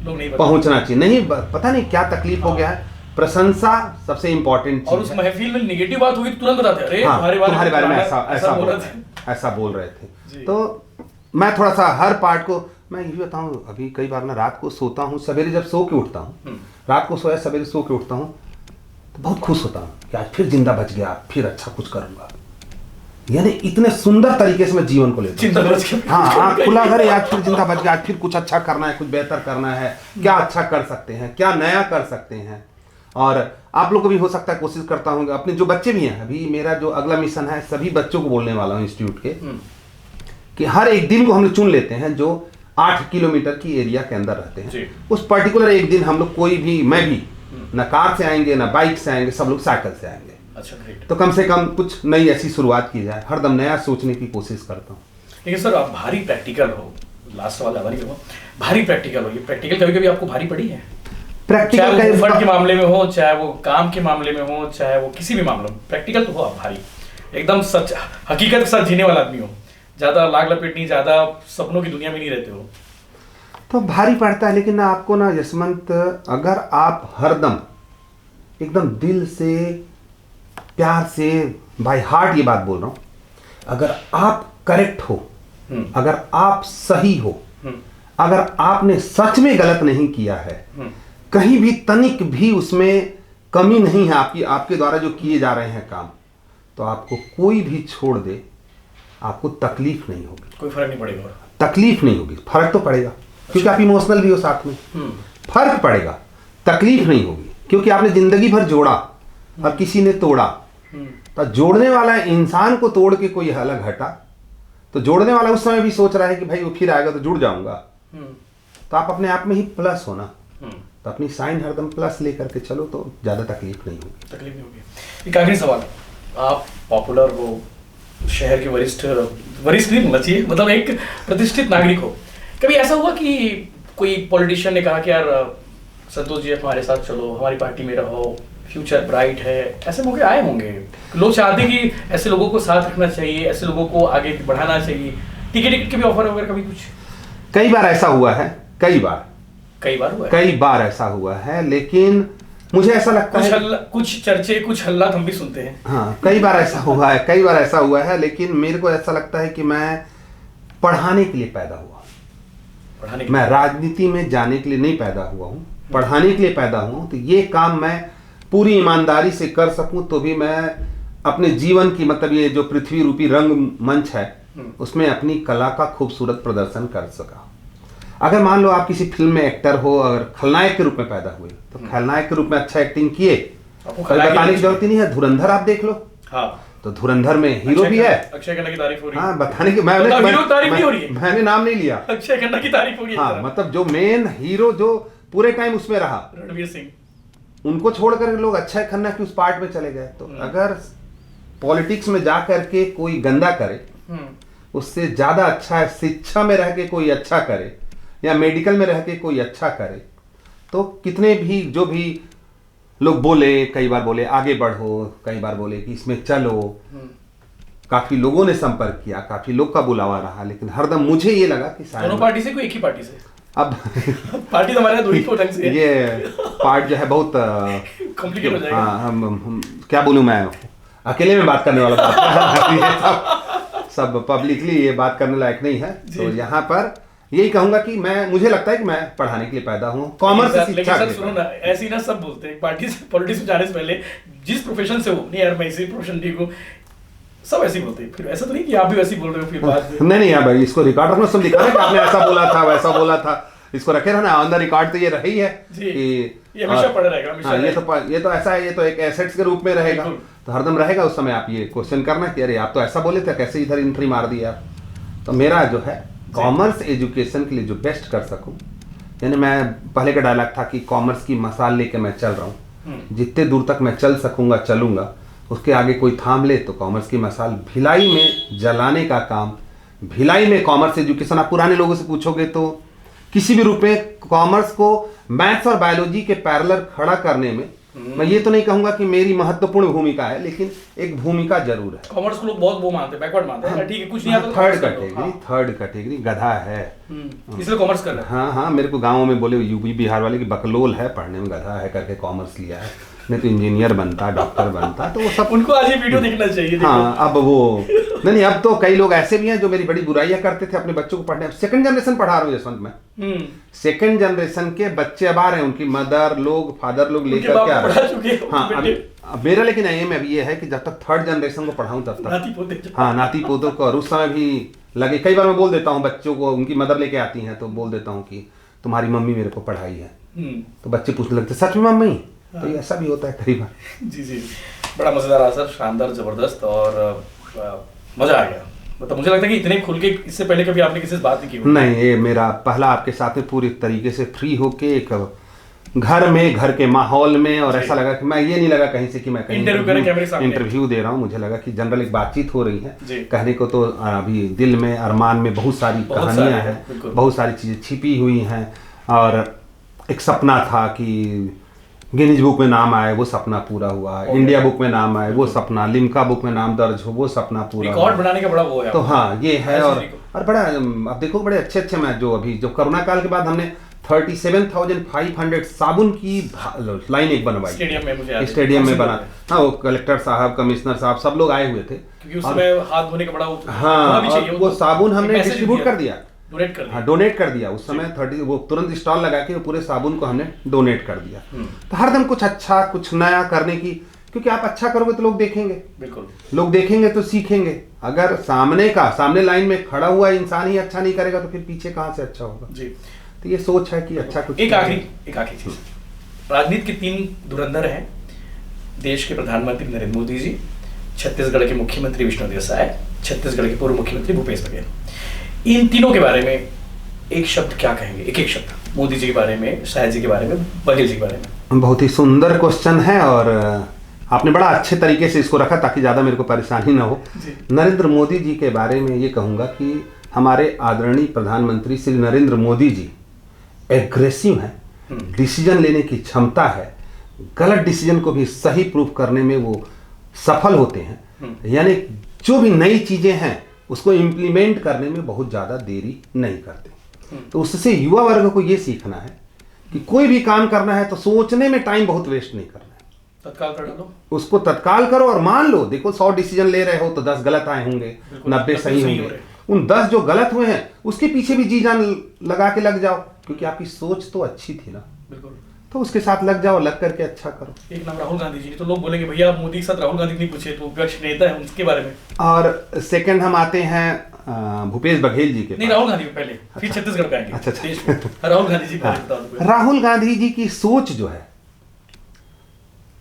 लोग नहीं पहुंचना चाहिए। नहीं पता नहीं क्या तकलीफ हो गया है, प्रशंसा सबसे इंपॉर्टेंट चीज। और उस महफिल में नेगेटिव बात होगी तुरंत बताते हैं, अरे तुम्हारे बारे में ऐसा बोल रहे थे। तो मैं थोड़ा सा हर पार्ट को मैं यही बताऊं, अभी कई बार ना रात को सोता हूँ, सवेरे जब सो के उठता हूँ, रात को सोया सवेरे सो के उठता हूँ तो बहुत खुश होता हूँ कि आज फिर जिंदा बच गया, फिर अच्छा कुछ करूंगा। यानी इतने सुंदर तरीके से मैं जीवन को लेता हूँ। हाँ, आँख खुला करे, आज फिर जिंदा बच गया, आज फिर कुछ अच्छा करना है, कुछ बेहतर करना है, क्या अच्छा कर सकते हैं, क्या नया कर सकते हैं। और आप लोग को भी हो सकता है, कोशिश करता हूँ अपने जो बच्चे भी हैं, अभी मेरा जो अगला मिशन है सभी बच्चों को बोलने वाला हूँ इंस्टीट्यूट के, कि हर एक दिन को हम लोग चुन लेते हैं जो 8 किलोमीटर की एरिया के अंदर रहते हैं। उस पर्टिकुलर एक दिन हम लोग कोई भी, मैं भी ना कार से आएंगे ना बाइक से आएंगे, सब लोग साइकिल से आएंगे। अच्छा, ग्रेट। तो कम से कम कुछ नई ऐसी शुरुआत की जाए, हरदम नया सोचने की कोशिश करता हूँ। लेकिन सर आप भारी प्रैक्टिकल हो, लास्ट सवाल हमारी हो, भारी प्रैक्टिकल हो, ये प्रैक्टिकल कभी कभी आपको भारी पड़ी है? प्रैक्टिकल चाहे वो फंड के मामले में हो, चाहे वो काम के मामले में हो, चाहे वो किसी भी मामले में, प्रैक्टिकल तो हो आप भारी, एकदम सच हकीकत के साथ जीने वाला आदमी हो, ज्यादा लाग लपेट नहीं, ज्यादा सपनों की दुनिया में नहीं रहते हो। तो भारी पड़ता है, लेकिन ना आपको ना यशवंत, अगर आप हरदम एकदम दिल से प्यार से, बाय हार्ट ये बात बोल रहा हूं, अगर आप करेक्ट हो, अगर आप सही हो, अगर आपने सच में गलत नहीं किया है, कहीं भी तनिक भी उसमें कमी नहीं है आपके द्वारा जो किए जा रहे हैं काम, तो आपको कोई भी छोड़ दे, आपको तकलीफ नहीं होगी, कोई फर्क नहीं पड़ेगा। तकलीफ नहीं होगी, फर्क तो पड़ेगा क्योंकि आप इमोशनल भी हो साथ में, फर्क पड़ेगा, तकलीफ नहीं होगी क्योंकि आपने जिंदगी भर जोड़ा और किसी ने तोड़ा। तो जोड़ने वाला इंसान को तोड़ के कोई अलग हटा, तो जोड़ने वाला उस समय भी सोच रहा है कि भाई वो फिर आएगा तो जुड़ जाऊंगा, तो आप अपने आप में ही प्लस हो ना, तो अपनी साइन हरदम प्लस लेकर के चलो तो ज्यादा तकलीफ नहीं होगी। एक आखिरी सवाल, आप पॉपुलर हो, शहर के वरिष्ठ नहीं होना चाहिए, मतलब एक प्रतिष्ठित नागरिक हो, कभी ऐसा हुआ कि कोई पॉलिटिशियन ने कहा कि यार संतोष जी हमारे साथ चलो, हमारी पार्टी में रहो, फ्यूचर ब्राइट है, ऐसे मौके आए होंगे? लोग चाहते हैं कि ऐसे लोगों को साथ रखना चाहिए, ऐसे लोगों को आगे बढ़ाना चाहिए, टिकट के भी ऑफर वगैरह कभी कुछ? कई बार ऐसा हुआ है, कई बार ऐसा हुआ है, लेकिन मुझे ऐसा लगता है कुछ चर्चे, कुछ हल्ला हम भी सुनते हैं। हाँ, कई बार ऐसा हुआ है, लेकिन मेरे को ऐसा लगता है कि मैं पढ़ाने के लिए पैदा हुआ, मैं राजनीति में जाने के लिए नहीं पैदा हुआ हूँ, पढ़ाने के लिए पैदा हुआ हूँ। तो ये काम मैं पूरी ईमानदारी से कर सकूं तो भी मैं अपने जीवन की, मतलब ये जो पृथ्वी रूपी रंग मंच है उसमें अपनी कला का खूबसूरत प्रदर्शन कर सका। अगर मान लो आप किसी फिल्म में एक्टर हो, अगर खलनायक के रूप में पैदा हुए तो खलनायक के रूप में अच्छा एक्टिंग किए, बताने की जरूरत ही नहीं है। धुरंधर आप देख लो, तो धुरंधर में हीरो भी है, अक्षय खन्ना की तारीफ हो रही है। हाँ, बताने की मैंने नाम नहीं लिया, अक्षय खन्ना की तारीफ हो रही है। हाँ, मतलब जो मेन हीरो जो पूरे टाइम उसमें रहा, रणवीर सिंह, उनको छोड़कर लोग अक्षय खन्ना की उस पार्ट में चले गए। तो अगर पॉलिटिक्स में जा करके कोई गंदा करे, उससे ज्यादा अच्छा है शिक्षा में रह के कोई अच्छा करे या मेडिकल में रह के कोई अच्छा करे। तो कितने भी जो भी लोग बोले, कई बार बोले आगे बढ़ो, कई बार बोले कि इसमें चलो, काफी लोगों ने संपर्क किया, काफी लोग का बुलावा रहा, लेकिन हरदम मुझे ये लगा कि दोनों पार्टी से कोई एक ही पार्टी से, अब पार्टी तो हमारे दो ही ढंग से है। ये पार्ट जो है बहुत कॉम्प्लिकेट हो जाएगा। हाँ, हम क्या बोलूं, मैं अकेले में बात करने वाला सब पब्लिकली ये बात करने लायक नहीं है। तो यहाँ पर यही कहूंगा कि मुझे लगता है कि मैं पढ़ाने के लिए पैदा हूँ, कॉमर्स से शिक्षा के लिए। सुनो ना, ऐसी ना सब बोलते हैं पार्टी से पॉलिटिक्स में जाने से पहले, जिस प्रोफेशन से हो, नहीं यार मैं इसी प्रोफेशन ठीक हूँ, सब ऐसे ही बोलते हैं। फिर ऐसा तो नहीं कि आप भी वैसे ही बोल रहे हो फिर बाद में? नहीं यार भाई, इसको रिकॉर्ड रखना, सब लिखा है कि आपने ऐसा बोला था वैसा बोला था, इसको रखे रहना ऑन द रिकॉर्ड। तो ये रही है कि ये हमेशा पड़ा रहेगा, हमेशा। ये तो ऐसा है, ये तो एक एसेट्स के रूप में रहेगा, तो हरदम रहेगा। उस समय आप ये क्वेश्चन करना कि अरे आप तो ऐसा बोले थे, कैसे इधर एंट्री मार दिया। तो मेरा जो है कॉमर्स एजुकेशन के लिए जो बेस्ट कर सकूं, यानी मैं पहले का डायलॉग था कि कॉमर्स की मसाल लेके मैं चल रहा हूँ, जितने दूर तक मैं चल सकूंगा चलूंगा, उसके आगे कोई थाम ले तो कॉमर्स की मसाल भिलाई में जलाने का काम। भिलाई में कॉमर्स एजुकेशन, आप पुराने लोगों से पूछोगे तो किसी भी रूप में कॉमर्स को मैथ्स और बायोलॉजी के पैरेलल खड़ा करने में, मैं ये तो नहीं कहूंगा कि मेरी महत्वपूर्ण भूमिका है, लेकिन एक भूमिका जरूर है। कॉमर्स को लोग बहुत वो मानते हैं, बैकवर्ड मानते हैं, ठीक है कुछ नहीं आता, थर्ड कैटेगरी गधा है, इसलिए कॉमर्स कर रहा है। हाँ, मेरे को गाँव में बोले यूपी बिहार वाले की बकलोल है, पढ़ने में गधा है करके कॉमर्स लिया है, नहीं तो इंजीनियर बनता, डॉक्टर बनता, तो वो सब उनको आज ये वीडियो देखना चाहिए। हाँ, अब वो नहीं, अब तो कई लोग ऐसे भी हैं जो मेरी बड़ी बुराइयां करते थे अपने बच्चों को पढ़ने। सेकंड जनरेशन पढ़ा रहा हूँ जसवंत में, सेकंड जनरेशन के बच्चे अब आ रहे हैं, उनकी मदर लोग, फादर लोग लेकर के आ रहे हैं। हाँ, अब मेरा लेकिन एम अभी ये है कि जब तक थर्ड जनरेशन को पढ़ाऊं तब तक, हाँ, नाती पोतों को। और उस समय भी लगे, कई बार मैं बोल देता हूँ बच्चों को, उनकी मदर लेके आती हैं तो बोल देता हूँ कि तुम्हारी मम्मी मेरे को पढ़ाई है, तो बच्चे पूछने लगते सच में मम्मी? तो ये ऐसा भी होता है कई बार। जी, बड़ा मजेदार आंसर, शानदार, जबरदस्त, और मजा आ गया। मतलब मुझे लगता है कि इतने खुल के इससे पहले कभी आपने किसी से बात नहीं की? नहीं, ये मेरा पहला आपके साथ में पूरी तरीके से फ्री होके एक घर में, घर के माहौल में, और ऐसा लगा कि मैं ये नहीं लगा कहीं से कि मैं कहीं इंटरव्यू दे रहा हूँ। मुझे लगा कि जनरल एक बातचीत हो रही है, कहने को तो अभी दिल में, अरमान में बहुत सारी कहानियां हैं, बहुत सारी चीजें छिपी हुई हैं। और एक सपना था कि गिनीज बुक में नाम आए, वो सपना पूरा हुआ। इंडिया बुक में नाम आए, वो सपना। लिम्का बुक में नाम दर्ज हो, वो सपना पूरा रिकॉर्ड बनाने का बड़ा वो है। तो हाँ, ये है। और बड़ा, अब देखो बड़े अच्छे मैच जो अभी जो कोरोना काल के बाद हमने 37,500 साबुन की लाइन एक बनवाई स्टेडियम में बना। हाँ, वो कलेक्टर साहब, कमिश्नर साहब, सब लोग आए हुए थे, क्योंकि उसमें हाथ धोने का बड़ा हाँ, वो साबुन हमने डिस्ट्रीब्यूट कर दिया, डोनेट कर दिया उस समय 30 वो तुरंत स्टॉल लगा के पूरे साबुन को हमने डोनेट कर दिया। तो हरदम कुछ अच्छा, कुछ नया करने की, क्योंकि आप अच्छा करोगे तो लोग देखेंगे, बिल्कुल लोग देखेंगे तो सीखेंगे। अगर सामने लाइन में खड़ा हुआ इंसान ही अच्छा नहीं करेगा तो फिर पीछे कहाँ से अच्छा होगा जी। तो ये सोच है कि अच्छा कुछ। एक आखिरी चीज, राजनीति के 3 धुरंधर हैं, देश के प्रधानमंत्री नरेंद्र मोदी जी, छत्तीसगढ़ के मुख्यमंत्री विष्णुदेव साय, छत्तीसगढ़ के पूर्व मुख्यमंत्री भूपेश बघेल। इन तीनों के बारे में एक शब्द क्या कहेंगे? एक शब्द मोदी जी के बारे में, शाह जी के बारे में, बघेल जी के बारे में। बहुत ही सुंदर क्वेश्चन है और आपने बड़ा अच्छे तरीके से इसको रखा ताकि ज़्यादा मेरे को परेशानी ना हो। नरेंद्र मोदी जी के बारे में ये कहूँगा कि हमारे आदरणीय प्रधानमंत्री श्री नरेंद्र मोदी जी एग्रेसिव हैं, डिसीजन लेने की क्षमता है, गलत डिसीजन को भी सही प्रूफ करने में वो सफल होते हैं। यानी जो भी नई चीज़ें हैं उसको इम्प्लीमेंट करने में बहुत ज़्यादा देरी नहीं करते। तो उससे युवा वर्ग को ये सीखना है कि कोई भी काम करना है तो सोचने में टाइम बहुत वेस्ट नहीं करना है, तत्काल कर लो, उसको तत्काल करो। और मान लो, देखो 100 डिसीजन ले रहे हो तो 10 गलत आए होंगे, 90 सही होंगे। उन 10 जो गलत हुए हैं उसके पीछे भी जी जान लगा के लग जाओ, क्योंकि आपकी सोच तो अच्छी थी ना, बिल्कुल, तो उसके साथ लग जाओ, लग करके अच्छा करो। एक नाम राहुल गांधी जी, तो लोग बोलेंगे भैया आप मोदी के साथ राहुल गांधी नहीं पूछे, तो विपक्ष नेता है, उसके बारे में। और सेकंड हम आते हैं भूपेश बघेल जी के। नहीं, राहुल गांधी पहले, फिर छत्तीसगढ़ का आएंगे। अच्छा। राहुल गांधी जी राहुल गांधी जी की सोच जो है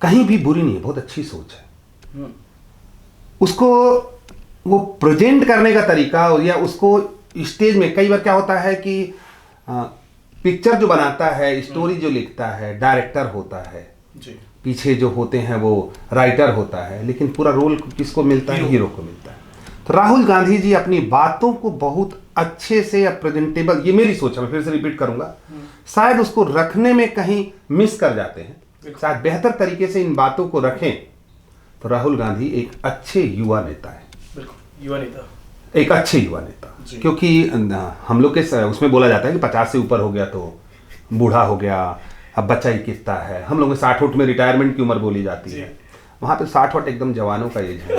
कहीं भी बुरी नहीं है, बहुत अच्छी सोच है। उसको वो प्रेजेंट करने का तरीका, या उसको स्टेज में, कई बार क्या होता है कि पिक्चर जो बनाता है, स्टोरी जो लिखता है, डायरेक्टर होता है जी, पीछे जो होते हैं वो राइटर होता है, लेकिन पूरा रोल किसको मिलता है? हीरो को मिलता है। तो राहुल गांधी जी अपनी बातों को बहुत अच्छे से प्रेजेंटेबल, ये मेरी सोच है, मैं फिर से रिपीट करूंगा, शायद उसको रखने में कहीं मिस कर जाते हैं, शायद बेहतर तरीके से इन बातों को रखें तो राहुल गांधी एक अच्छे युवा नेता है। बिल्कुल, युवा नेता, एक अच्छे युवा नेता, क्योंकि हम लोग के उसमें बोला जाता है कि 50 से ऊपर हो गया तो बूढ़ा हो गया, अब बच्चा ही किस्ता है। हम लोग 60 में रिटायरमेंट की उम्र बोली जाती है, वहाँ पे 60 एकदम जवानों का एज है,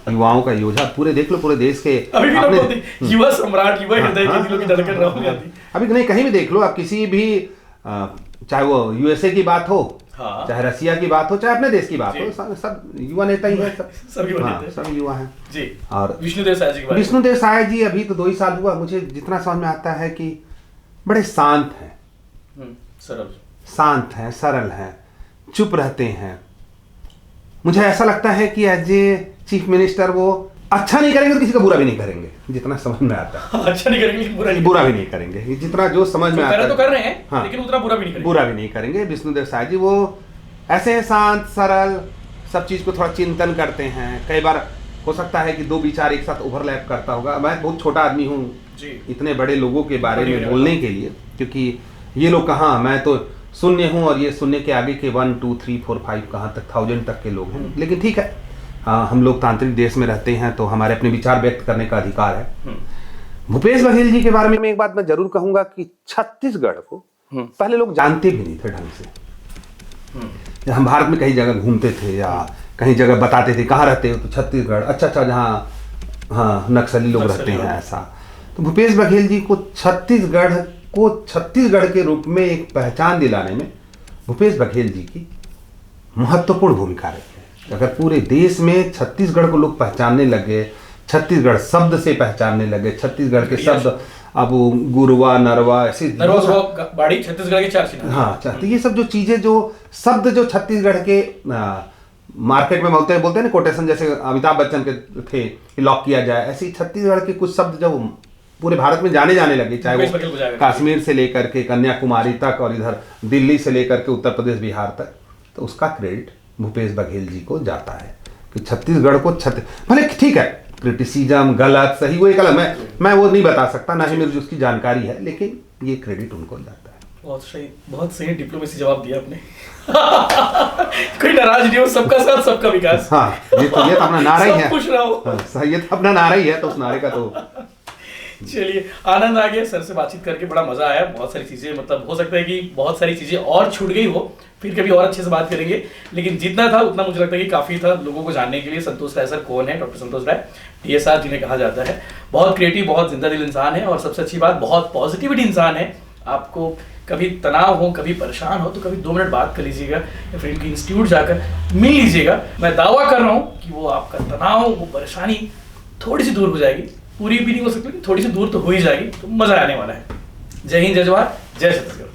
युवाओं का योद्धा, पूरे देख लो पूरे देश के अभी भी लोग बोलते हैं, युवा सम्राट, युवा हृदय के दिलों की धड़कन राहुल गांधी। अभी नहीं, कहीं भी देख लो आप, किसी भी चाहे वो यूएसए की बात हो, हाँ। चाहे रसिया की बात हो, चाहे अपने देश की बात हो, सब युवा नेता ही है, सब युवा नेता हैं। सब युवा हैं जी। और विष्णुदेव साय जी के बारे में। विष्णुदेव साय जी अभी तो 2 ही साल हुआ, मुझे जितना समझ में आता है कि बड़े शांत हैं, सरल, शांत हैं, सरल हैं, चुप रहते हैं। मुझे ऐसा लगता है कि एज ए चीफ मिनिस्टर वो अच्छा नहीं करेंगे तो किसी का बुरा भी नहीं करेंगे, जितना समझ में आता है। अच्छा नहीं करेंगे लेकिन बुरा भी नहीं करेंगे, जितना जो समझ में आता है तो कर रहे हैं, हाँ, लेकिन उतना बुरा भी नहीं करेंगे। बुरा भी नहीं करेंगे। विष्णुदेव साय जी वो ऐसे हैं, शांत सरल, सब चीज को थोड़ा चिंतन करते हैं। कई बार हो सकता है कि 2 विचार एक साथ ओवरलैप करता होगा। मैं बहुत छोटा आदमी हूँ इतने बड़े लोगों के बारे में बोलने के लिए, क्योंकि ये लोग कहाँ, मैं तो शून्य हूँ और ये शून्य के आगे के 1 2 3 4 5 कहाँ तक 1000 तक के लोग हैं। लेकिन ठीक है, हम लोग तांत्रिक देश में रहते हैं तो हमारे अपने विचार व्यक्त करने का अधिकार है। भूपेश बघेल जी के बारे में एक बात मैं जरूर कहूंगा कि छत्तीसगढ़ को पहले लोग जानते भी नहीं थे ढंग से। हम भारत में कई जगह घूमते थे या कहीं जगह बताते थे कहाँ रहते हो, तो छत्तीसगढ़, अच्छा जहाँ हाँ नक्सली लोग रहते हैं ऐसा। तो भूपेश बघेल जी को छत्तीसगढ़ के रूप में एक पहचान दिलाने में भूपेश बघेल जी की महत्वपूर्ण भूमिका रही है। अगर पूरे देश में छत्तीसगढ़ को लोग पहचानने लगे, छत्तीसगढ़ शब्द से पहचानने लगे, छत्तीसगढ़ के शब्द, अब गुरवा, नरवा, ऐसी बाड़ी छत्तीसगढ़ के 4 चिन्ह। हाँ, तो ये सब जो चीजें, जो शब्द जो छत्तीसगढ़ के मार्केट में बोलते हैं ना कोटेशन, जैसे अमिताभ बच्चन के थे कि लॉक किया जाए, ऐसे ही छत्तीसगढ़ के कुछ शब्द जब पूरे भारत में जाने लगे, चाहे वो कश्मीर से लेकर के कन्याकुमारी तक और इधर दिल्ली से लेकर के उत्तर प्रदेश बिहार तक, तो उसका क्रेडिट भूपेश बघेल जी को जाता है कि छत्तीसगढ़ को भले ठीक है क्रिटिसिज्म गलत सही वो एक अलग, मैं वो नहीं बता सकता, ना ही मेरी उसकी जानकारी है, लेकिन ये क्रेडिट उनको जाता है। बहुत सही डिप्लोमेसी जवाब दिया आपने। कोई नाराज नहीं हो, सबका साथ सबका विकास। हाँ, ये तो अपना नारा ही है, खुश रहो। हाँ, ये तो अपना नारा ही है, तो उस नारे का तो चलिए, आनंद आ गया सर से बातचीत करके, बड़ा मजा आया। बहुत सारी चीजें, मतलब हो सकता है कि बहुत सारी चीजें और छूट गई हो, फिर कभी और अच्छे से बात करेंगे, लेकिन जितना था उतना मुझे लगता है कि काफी था लोगों को जानने के लिए। संतोष राय सर कौन है? डॉक्टर संतोष राय, DSR जिन्हें कहा जाता है, बहुत क्रिएटिव, बहुत जिंदा दिल इंसान है, और सबसे अच्छी बात बहुत पॉजिटिविटी इंसान है। आपको कभी तनाव हो, कभी परेशान हो, तो कभी 2 मिनट बात कर लीजिएगा या फिर इनके इंस्टीट्यूट जाकर मिल लीजिएगा। मैं दावा कर रहा हूँ कि वो आपका तनाव, वो परेशानी थोड़ी सी दूर हो जाएगी, पूरी भी नहीं हो सकती, थोड़ी सी दूर तो हो ही जाएगी, तो मजा आने वाला है। जय हिंद, जय जवाहर, जय छत्तीसगढ़।